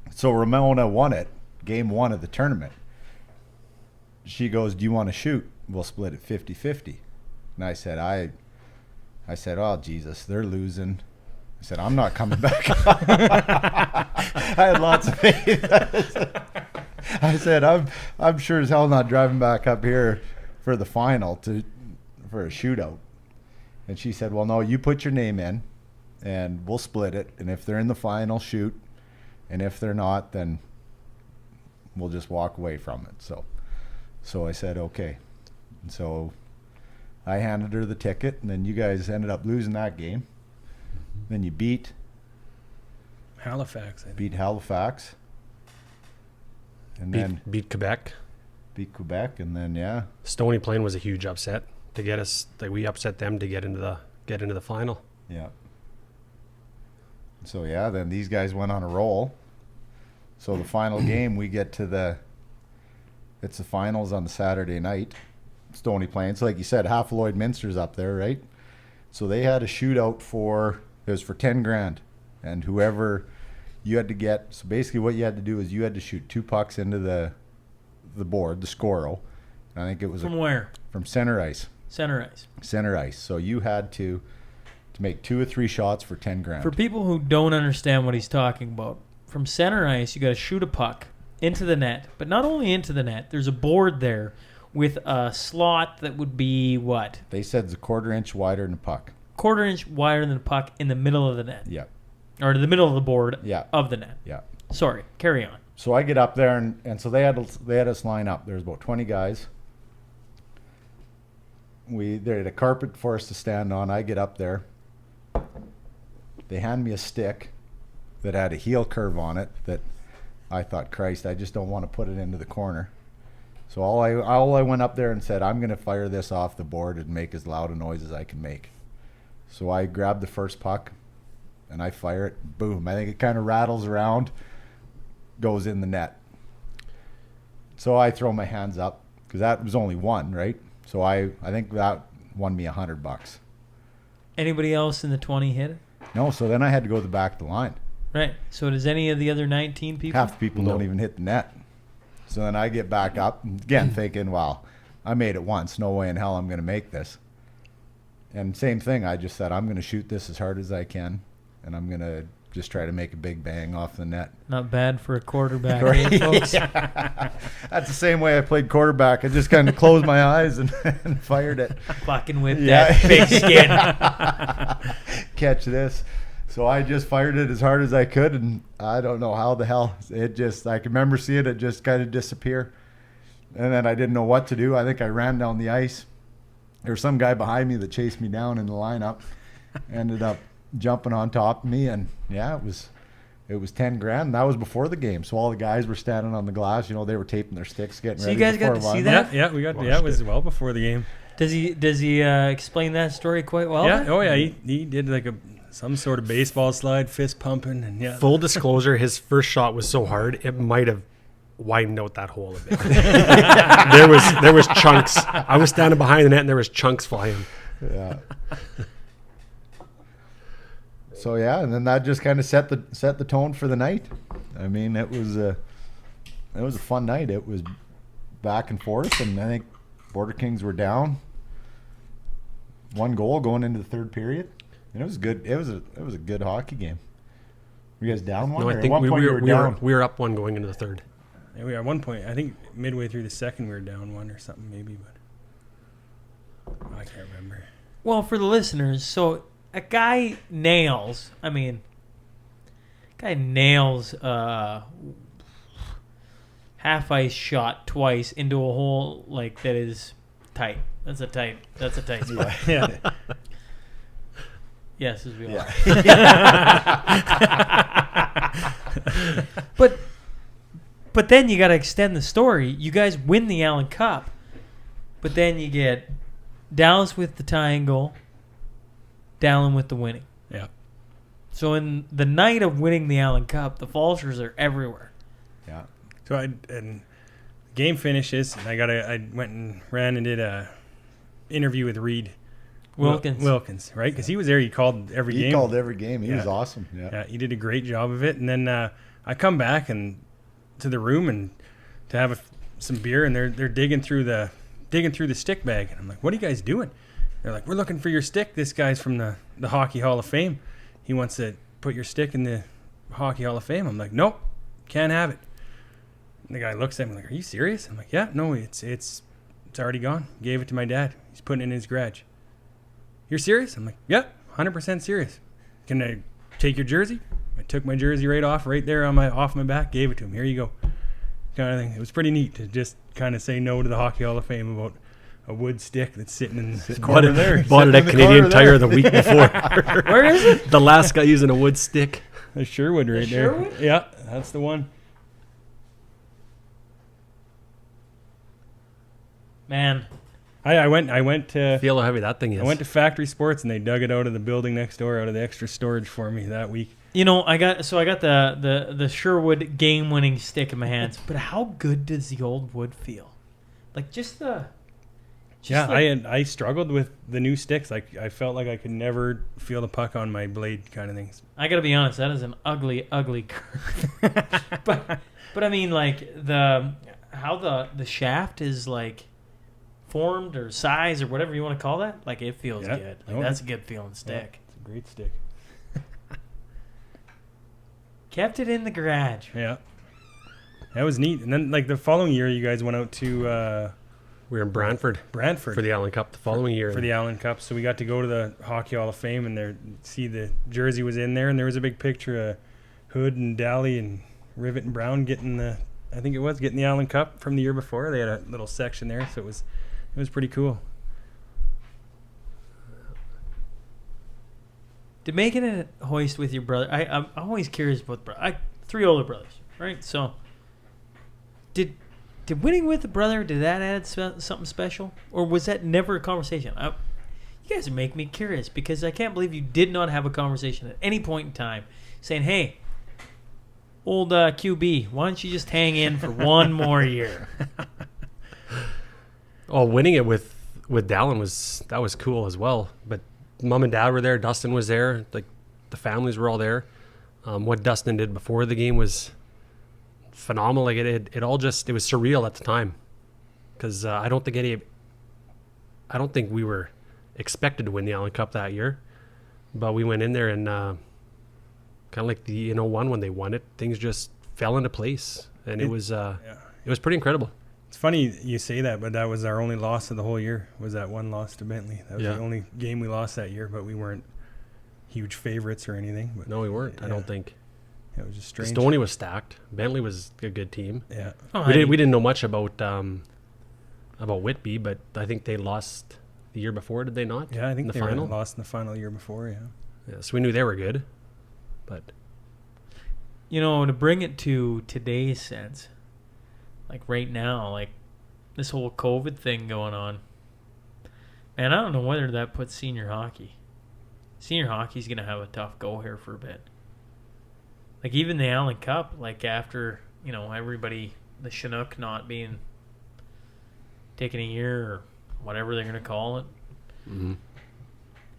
So Ramona won it, game 1 of the tournament. She goes, "Do you want to shoot? We'll split it 50-50." And I said, "Oh, Jesus, they're losing." I said, "I'm not coming back." I had lots of faith. I said, I'm sure as hell not driving back up here for the final for a shootout. And she said, "Well, no, you put your name in, and we'll split it. And if they're in the final, shoot. And if they're not, then we'll just walk away from it. So I said, okay. And so I handed her the ticket, and then you guys ended up losing that game. Then you beat Halifax. Beat Halifax. And beat Quebec. Beat Quebec, and then, yeah. Stony Plain was a huge upset to get us. Like, we upset them to get into the final. Yeah. So, yeah, then these guys went on a roll. So the final game, we get to it's the finals on the Saturday night, Stony Plain. So like you said, half of Lloydminster's up there, right? So they had a shootout it was for 10 grand. And whoever you had to get, so basically what you had to do is you had to shoot 2 pucks into the board, the scorel. I think it was from where? From center ice. Center ice. Center ice. So you had to make 2 or 3 shots for 10 grand. For people who don't understand what he's talking about, from center ice, you got to shoot a puck into the net. But not only into the net, there's a board there with a slot that would be what? They said it's a 1/4 inch wider than the puck. 1/4 inch wider than the puck in the middle of the net. Yeah. Or the middle of the board yeah. of the net. Yeah. Sorry, carry on. So I get up there, and so they had us line up. There's about 20 guys. They had a carpet for us to stand on. I get up there. They hand me a stick that had a heel curve on it that I thought, Christ, I just don't want to put it into the corner. So all I went up there and said, I'm going to fire this off the board and make as loud a noise as I can make. So I grabbed the first puck, and I fire it. Boom. I think it kind of rattles around, goes in the net. So I throw my hands up, because that was only one, right? So I think that won me $100. Anybody else in the 20 hit it? No, so then I had to go to the back of the line. Right. So does any of the other 19 people? Half the people don't even hit the net. So then I get back up, again thinking, well, I made it once. No way in hell I'm going to make this. And same thing, I just said, I'm going to shoot this as hard as I can, and I'm going to just try to make a big bang off the net. Not bad for a quarterback, right, folks? Yeah. That's the same way I played quarterback. I just kind of closed my eyes and fired it. Fucking with that big skin. Catch this. So I just fired it as hard as I could, and I don't know how the hell I can remember seeing it just kind of disappear. And then I didn't know what to do. I think I ran down the ice. There was some guy behind me that chased me down in the lineup. Ended up jumping on top of me, and yeah, it was 10 grand. And that was before the game. So all the guys were standing on the glass, they were taping their sticks, getting ready. So you guys got to see that? Yeah, we got. Yeah, it was well before the game. Does he explain that story quite well? Yeah. Oh yeah, he did like some sort of baseball slide, fist pumping, and yeah. Full disclosure, his first shot was so hard it might have widened out that hole a bit. there was chunks. I was standing behind the net, and there was chunks flying. Yeah. So yeah, and then that just kind of set the tone for the night. I mean, it was a fun night. It was back and forth, and I think Border Kings were down 1 goal going into the third period. And it was good. It was a good hockey game. Were you guys down 1? No, I think we were up 1 going into the third. Yeah, we at one point, I think midway through the second, we were down 1 or something maybe, but I can't remember. Well, for the listeners, so a guy nails half ice shot twice into a hole like that is tight. That's a tight spot. Yeah. Yes, as we all. But then you got to extend the story. You guys win the Allan Cup, but then you get Dallas with the tying goal, Dalyn with the winning. Yeah. So in the night of winning the Allan Cup, the Fallscheers are everywhere. Yeah. So and game finishes, and I went and ran and did a interview with Reed Wilkins, right? Because he was there. He called every game. He called every game. He was awesome. Yeah, he did a great job of it. And then I come back and to the room and to have some beer, and they're digging through the stick bag, and I'm like, "What are you guys doing?" They're like, "We're looking for your stick. This guy's from the Hockey Hall of Fame. He wants to put your stick in the Hockey Hall of Fame." I'm like, "Nope, can't have it." And the guy looks at me like, "Are you serious?" I'm like, "Yeah, no, it's already gone. Gave it to my dad. He's putting it in his garage." "You're serious?" I'm like, "Yeah, 100% serious." can I take your jersey? I took my jersey right there off my back, gave it to him. Here you go. Kind of thing. It was pretty neat to just kind of say no to the Hockey Hall of Fame about a wood stick that's sitting in the corner there. Bought it at Canadian Tire the week before. Where is it? The last guy using a wood stick. The Sherwood right there. Sherwood? Yeah, that's the one. Man, I went to Feel how heavy that thing is. I went to Factory Sports and they dug it out of the building next door, out of the extra storage for me that week. you know, I got the Sherwood game-winning stick in my hands. But how good does the old wood feel? Like I struggled with the new sticks. Like I felt like I could never feel the puck on my blade, kind of things. I gotta be honest, that is an ugly curve. but I mean, like how the shaft is like formed or size or whatever you want to call that. Like it feels good. Like that's a good feeling stick. It's a great stick. Kept it in the garage. Yeah, that was neat. And then like the following year, you guys went out to. We were in Brantford for the Allan Cup the following year. For the Allan Cup. So we got to go to the Hockey Hall of Fame and see the jersey was in there. And there was a big picture of Hood and Dalyn and Rivet and Brown getting the Allan Cup from the year before. They had a little section there. So it was pretty cool. Did making it a hoist with your brother, I'm always curious about three older brothers, right? So did winning with the brother, did that add something special? Or was that never a conversation? You guys are making me curious because I can't believe you did not have a conversation at any point in time saying, hey, old QB, why don't you just hang in for one more year? Oh, winning it with Dalyn was cool as well. But Mom and Dad were there. Dustin was there. Like the families were all there. What Dustin did before the game was phenomenal. Like it was surreal at the time because I don't think we were expected to win the Allan Cup that year, but we went in there and kind of like the one when they won it, things just fell into place, and it was pretty incredible. It's funny you say that, but that was our only loss of the whole year. Was that one loss to Bentley? That was the only game we lost that year, but we weren't huge favorites or anything. But no, we weren't. I don't think. It was just strange. Stoney was stacked. Bentley was a good team. Yeah. We didn't know much about Whitby, but I think they lost the year before, did they not? Yeah, I think in the they final? lost in the final year before, yeah. Yeah, so we knew they were good. But to bring it to today's sense, like right now, like this whole COVID thing going on, man, I don't know whether that puts senior hockey. Senior hockey's going to have a tough go here for a bit. Like even the Allan Cup, like after, everybody, the Chinook not being taken a year or whatever they're going to call it. Mm-hmm.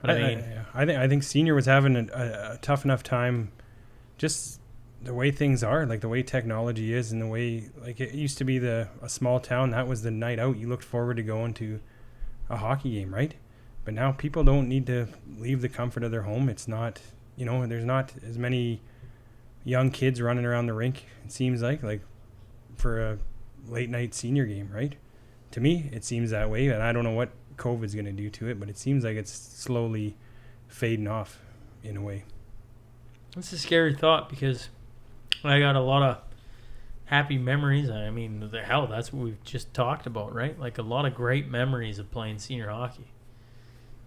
But I think senior was having a tough enough time, just the way things are, like the way technology is, and the way like it used to be a small town. That was the night out. You looked forward to going to a hockey game, right? But now people don't need to leave the comfort of their home. It's not, there's not as many young kids running around the rink, it seems like for a late night senior game, right? To me, it seems that way, and I don't know what COVID's going to do to it, but it seems like it's slowly fading off in a way. It's a scary thought because I got a lot of happy memories. I mean, that's what we've just talked about, right? Like a lot of great memories of playing senior hockey.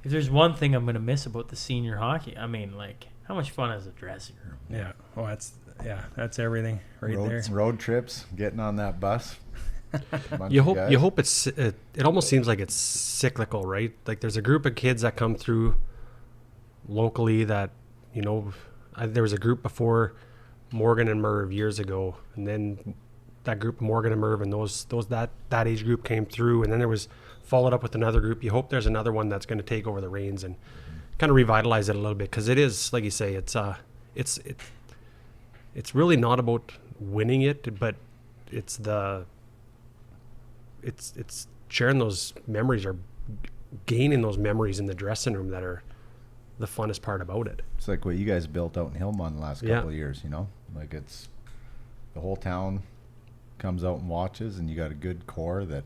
If there's one thing I'm going to miss about the senior hockey, I mean, like, how much fun is a dressing room? Yeah. Oh, that's everything there. Road trips, getting on that bus. You hope it almost seems like it's cyclical, right? Like there's a group of kids that come through locally that, there was a group before Morgan and Merv years ago, and then that group, Morgan and Merv, and that age group came through, and then there was followed up with another group. You hope there's another one that's going to take over the reins and kind of revitalize it a little bit, because it is, like you say, it's really not about winning it, but it's sharing those memories or gaining those memories in the dressing room that are the funnest part about it. It's like what you guys built out in Hillmont the last couple of years, like it's the whole town comes out and watches, and you got a good core that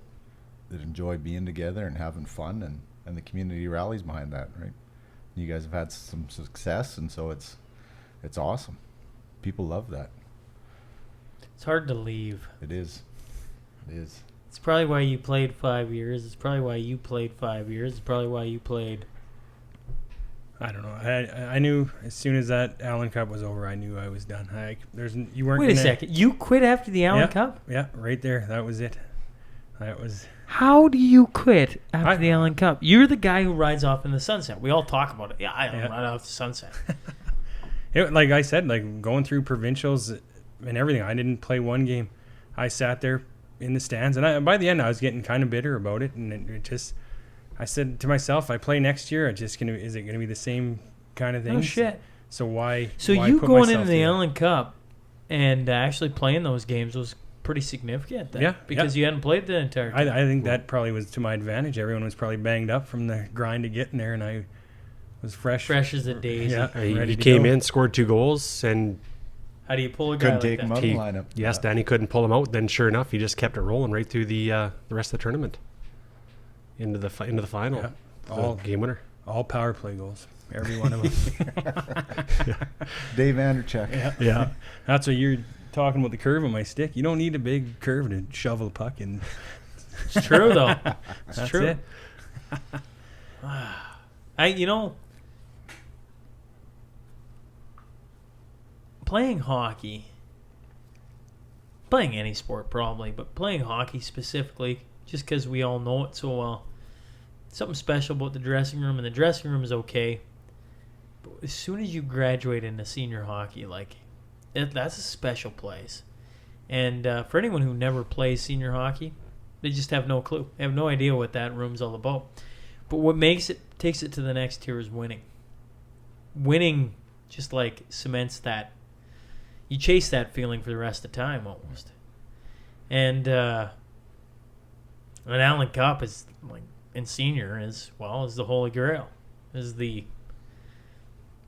enjoy being together and having fun, and the community rallies behind that, right? you guys have had some success, and so it's awesome. People love that. It's hard to leave. It is. It is. It's probably why you played 5 years. It's probably why you played 5 years. It's probably why you played. I don't know. I knew as soon as that Allan Cup was over, I knew I was done. You weren't. Wait a second. You quit after the Allan Cup? Yeah, right there. That was it. That was. How do you quit after the Allan Cup? You're the guy who rides off in the sunset. We all talk about it. Yeah, I don't ride off the sunset. Like I said, like going through provincials and everything. I didn't play one game. I sat there in the stands, and by the end, I was getting kind of bitter about it, and it just. I said to myself, I play next year. Is it gonna be the same kind of thing? Oh shit! So why? So why you put going myself into the through Allan Cup and actually playing those games was pretty significant. Then, yeah, because you hadn't played the entire time. I think that probably was to my advantage. Everyone was probably banged up from the grind of getting there, and I was fresh as a daisy. Yeah, he came in, scored 2 goals, and how do you pull a guy couldn't like take that? him out of the lineup. Yes, Danny couldn't pull him out. Then, sure enough, he just kept it rolling right through the rest of the tournament into the final. Yeah. All game winner. All power play goals. Every one of them. Dave Anderchuk. Yeah. That's what you're talking about, the curve on my stick. You don't need a big curve to shovel a puck in. It's true, though. That's true. It. Playing hockey, playing any sport probably, but playing hockey specifically, just because we all know it so well, something special about the dressing room, and the dressing room is okay. But as soon as you graduate into senior hockey, that's a special place. And for anyone who never plays senior hockey, they just have no clue. They have no idea what that room's all about. But what takes it to the next tier is winning. Winning just cements that. You chase that feeling for the rest of the time almost. And an Allan Cup is in senior is the Holy Grail.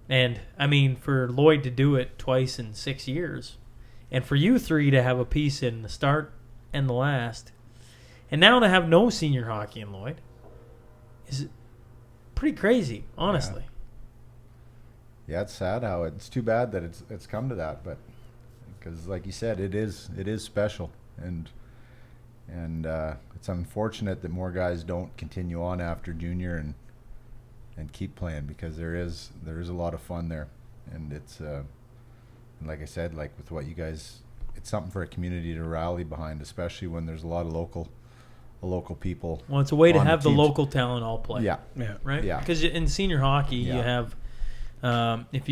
And I mean, for Lloyd to do it twice in 6 years, and for you three to have a piece in the start and the last, and now to have no senior hockey in Lloyd is pretty crazy, honestly. Yeah, it's sad how it's too bad that it's come to that, but because like you said, it is special, and it's unfortunate that more guys don't continue on after junior and keep playing, because there is a lot of fun there, and it's like I said, like with what you guys, it's something for a community to rally behind, especially when there's a lot of local people. Well, it's a way to have the local talent all play. Yeah. Right. Yeah. Because in senior hockey, you have if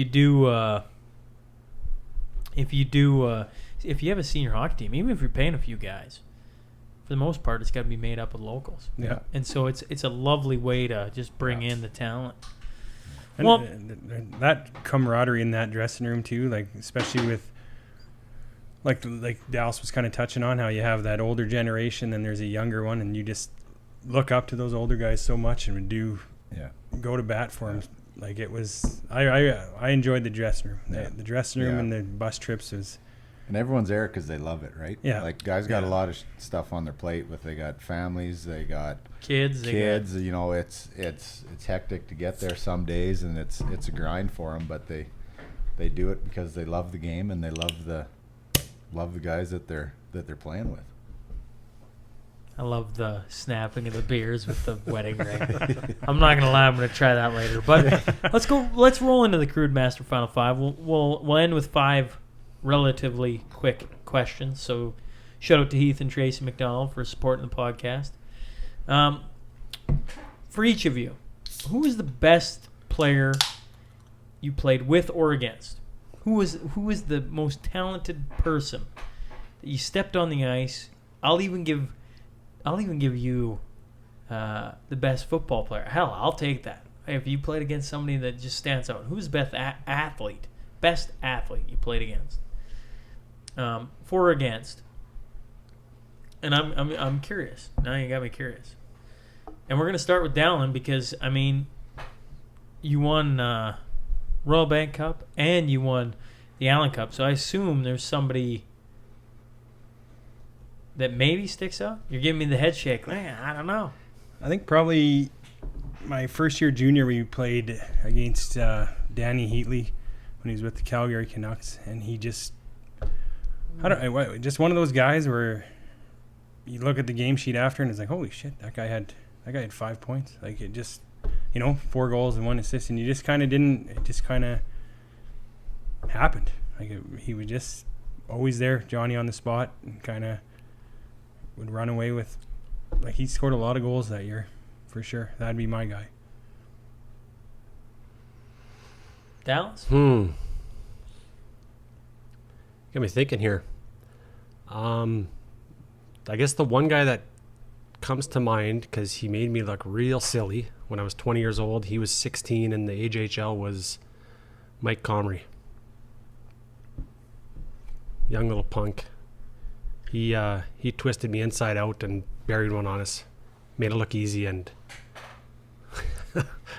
you have a senior hockey team, even if you're paying a few guys, for the most part, it's got to be made up of locals. Yeah. And so it's a lovely way to just bring in the talent. And well, that camaraderie in that dressing room too, especially with like Dallas was kind of touching on, how you have that older generation and there's a younger one, and you just look up to those older guys so much and would go to bat for them. Like it was, I enjoyed the dressing room. The dressing room and the bus trips was. And everyone's there because they love it, right? Yeah. Like guys got a lot of stuff on their plate. They got families, they got kids. You know, it's hectic to get there some days, and it's a grind for them. But they do it because they love the game, and they love the guys that they're playing with. I love the snapping of the beers with the wedding ring. I'm not gonna lie, I'm gonna try that later. But let's roll into the Crude Master Final Five. We'll end with 5 relatively quick questions. So shout out to Heath and Tracy McDonald for supporting the podcast. For each of you, who is the best player you played with or against? Who is the most talented person that you stepped on the ice? I'll even give you the best football player. Hell, I'll take that. If you played against somebody that just stands out, who's the best athlete you played against? For or against? And I'm curious. Now you got me curious. And we're gonna start with Dalyn, because I mean, you won Royal Bank Cup and you won the Allan Cup, so I assume there's somebody that maybe sticks out. You're giving me the head shake. Man, I don't know. I think probably my first year junior, we played against Danny Heatley when he was with the Calgary Canucks, and he just just one of those guys where you look at the game sheet after and it's like, holy shit, that guy had 5 points. Like, it just, 4 goals and 1 assist, and you just kind of didn't. It just kind of happened. Like, he was just always there, Johnny on the spot, and kind of would run away with. Like, he scored a lot of goals that year, for sure. That'd be my guy. Dallas? Got me thinking here. I guess the one guy that comes to mind, because he made me look real silly when I was 20 years old. He was 16 in the AJHL, was Mike Comrie. Young little punk. He twisted me inside out and buried one on us. Made it look easy, and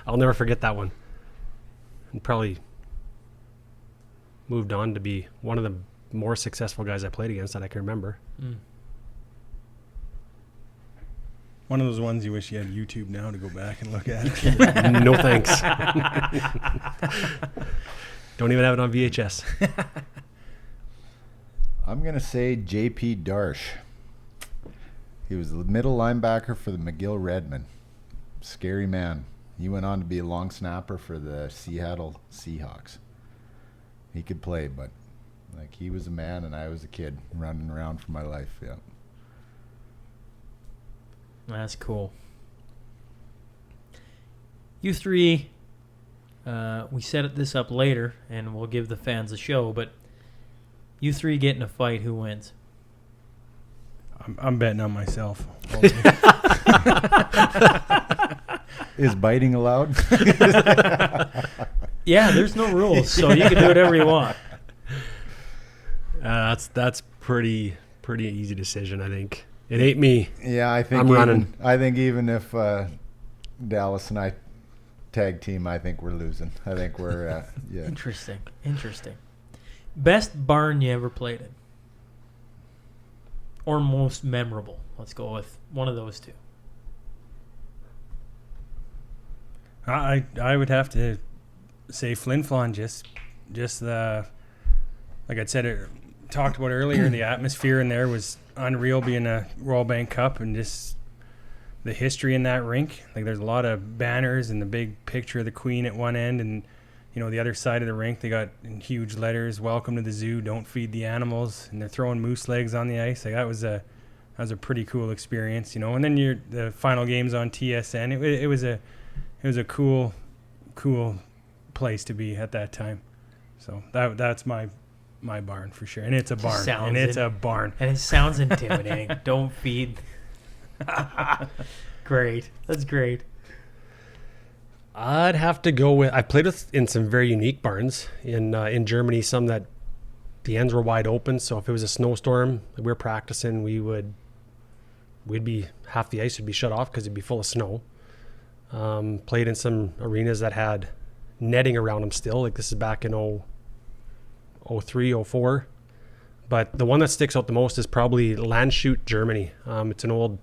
I'll never forget that one. And probably moved on to be one of the more successful guys I played against that I can remember. One of those ones you wish you had YouTube now to go back and look at. No thanks. Don't even have it on VHS. I'm going to say J.P. Darsh. He was the middle linebacker for the McGill Redmen. Scary man. He went on to be a long snapper for the Seattle Seahawks. He could play, but like, he was a man and I was a kid running around for my life. Yeah. That's cool. You three, we set this up later, and we'll give the fans a show, but you three get in a fight, who wins? I'm betting on myself. Is biting allowed? Yeah, there's no rules, so you can do whatever you want. That's pretty easy decision, I think. It ain't me. Yeah, I think I'm running. I think even if Dallas and I tag team, I think we're losing. I think we're yeah. Interesting. Best barn you ever played in, or most memorable? Let's go with one of those two. I would have to say Flin Flon. Just the, like I said, talked about earlier, the atmosphere in there was unreal, being a Royal Bank Cup, and just the history in that rink. Like, there's a lot of banners and the big picture of the Queen at one end, and the other side of the rink, they got in huge letters, "Welcome to the zoo, don't feed the animals," and they're throwing moose legs on the ice. Like, that was a pretty cool experience, And then the final games on TSN. It was a cool place to be at that time. So that's my barn for sure, and it's a barn, and it sounds intimidating. Don't feed. Great, that's great. I'd have to go with. I played in some very unique barns in Germany. Some that the ends were wide open, so if it was a snowstorm, we were practicing, we'd be half the ice would be shut off because it'd be full of snow. Played in some arenas that had netting around them still. Like, this is back in 03, 04. But the one that sticks out the most is probably Landshut, Germany. It's an old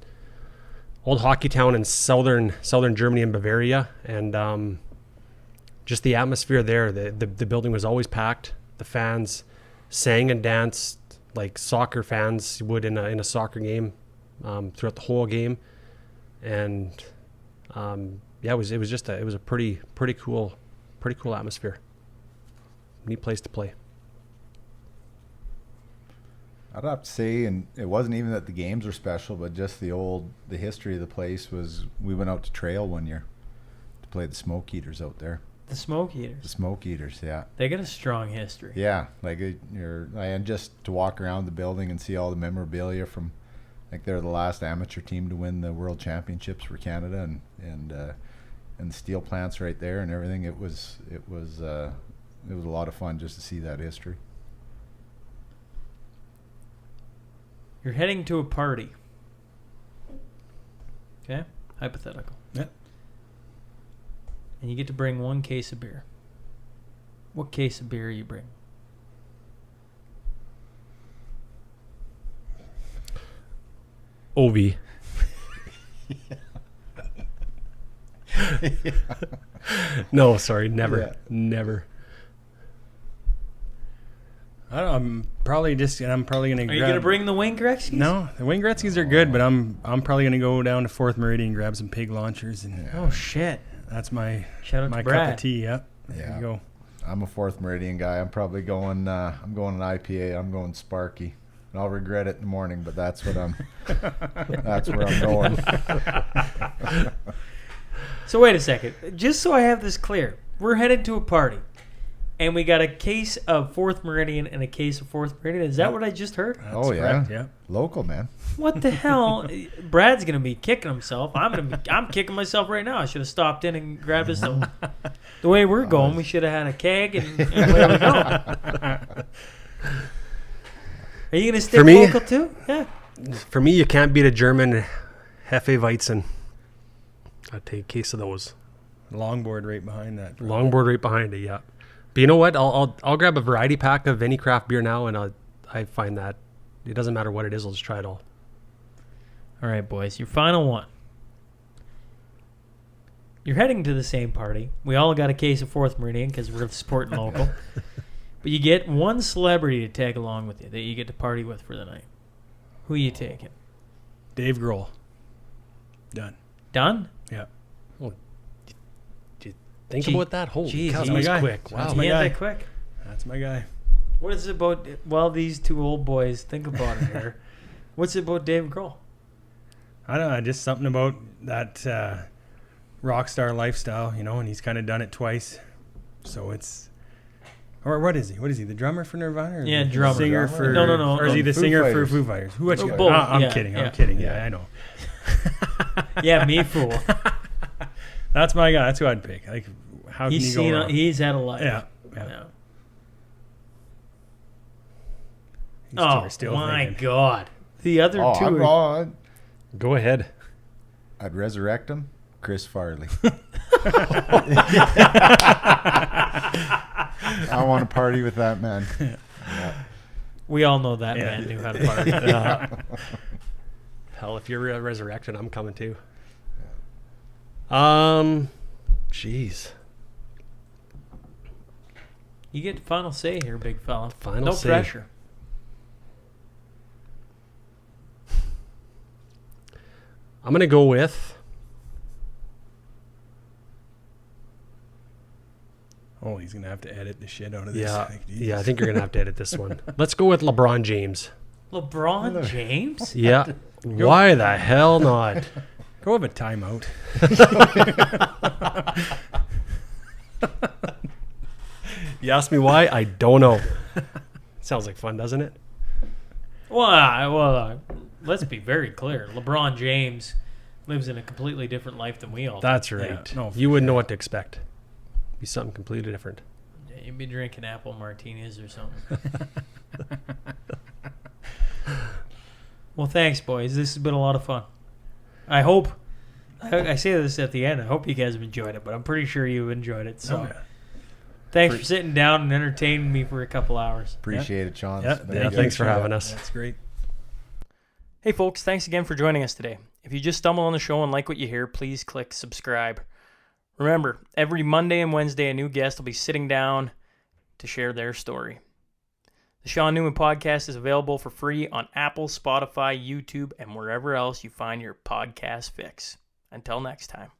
hockey town in southern Germany in Bavaria, and just the atmosphere there. The building was always packed. The fans sang and danced like soccer fans would in a soccer game throughout the whole game, and it was a pretty cool atmosphere. Neat place to play. I'd have to say, and it wasn't even that the games were special, but just the history of the place was, we went out to trail one year to play the Smoke Eaters out there. The Smoke Eaters? The Smoke Eaters, yeah. They got a strong history. Yeah, and just to walk around the building and see all the memorabilia from, like, they're the last amateur team to win the World Championships for Canada, and the steel plants right there and everything. It was a lot of fun just to see that history. You're heading to a party. Okay? Hypothetical. Yeah. And you get to bring one case of beer. What case of beer are you bring? Ovi. No, sorry, never, Yeah. never. I don't know, I'm probably gonna Are you gonna bring the wing Gretzky's? No, the wing Gretzky's are good, but I'm probably gonna go down to 4th Meridian and grab some pig launchers, and Oh shit! that's my Shout out my to cup Brad. of tea. Yep. There Yeah. you go. I'm a 4th Meridian guy. I'm probably going. I'm going an IPA. I'm going Sparky. And I'll regret it in the morning, but that's what I'm. That's where I'm going. So wait a second, just so I have this clear, we're headed to a party, and we got a case of 4th Meridian and a case of 4th Meridian. Is that what I just heard? Oh yeah, correct, yeah. Local man. What the hell? Brad's gonna be kicking himself. I'm kicking myself right now. I should have stopped in and grabbed us. The way we're going, we should have had a keg and away we go. Are you gonna stick For me- local too? Yeah. For me, you can't beat a German Hefeweizen. I'd take a case of those. Longboard right behind that. Longboard right behind it, yeah. But you know what? I'll grab a variety pack of any craft beer now, and I find that it doesn't matter what it is. I'll just try it all. All right, boys. Your final one. You're heading to the same party. We all got a case of 4th Meridian because we're supporting local. But you get one celebrity to tag along with you that you get to party with for the night. Who you taking? Dave Grohl. Done. Done? Yeah. Think Gee- about that. Holy geez, cow, he's that was my guy. quick. Wow. That's You my get guy. that quick? That's my guy. What is it about? Well, these two old boys, think about it here. What's it about Dave Grohl? I don't know, just something about that rock star lifestyle, and he's kind of done it twice. So it's, or what is he? What is he? The drummer for Nirvana? Or Yeah, the drummer. Singer for No. Or is he the Foo singer Fighters. for Foo Fighters? Who? What you Oh, got? both. I'm Yeah, kidding. yeah. I'm kidding. Yeah, I know. Yeah, me fool. That's my guy. That's who I'd pick. Like, how can He's you go wrong? he's had a life. Yeah. He's Oh still my thinking. God! The other Oh, two. I'm are- wrong. Go ahead. I'd resurrect him. Chris Farley. I want to party with that man. Yeah. We all know that Yeah. man knew how to party. Hell, if you're a resurrection, I'm coming too. Jeez. You get the final say here, big fella. Final no say. pressure. I'm gonna go with. Oh, he's gonna have to edit the shit out of this. Yeah, Like, Jesus. yeah. I think you're gonna have to edit this one. Let's go with LeBron James. LeBron James? Yeah. Why the hell not? Go have a timeout. You ask me why? I don't know. Sounds like fun, doesn't it? Well, let's be very clear. LeBron James lives in a completely different life than we all. That's do. right. Yeah, no, You wouldn't know what to expect. Be something completely different. Yeah, you'd be drinking apple martinis or something. Well, thanks, boys. This has been a lot of fun. I hope. I say this at the end. I hope you guys have enjoyed it, but I'm pretty sure you've enjoyed it. So, Oh, yeah. thanks for sitting down and entertaining me for a couple hours. Appreciate it, Sean. Yeah, It's been Yeah, good. thanks for having us. That's great. Hey, folks, thanks again for joining us today. If you just stumble on the show and like what you hear, please click subscribe. Remember, every Monday and Wednesday, a new guest will be sitting down to share their story. The Sean Newman Podcast is available for free on Apple, Spotify, YouTube, and wherever else you find your podcast fix. Until next time.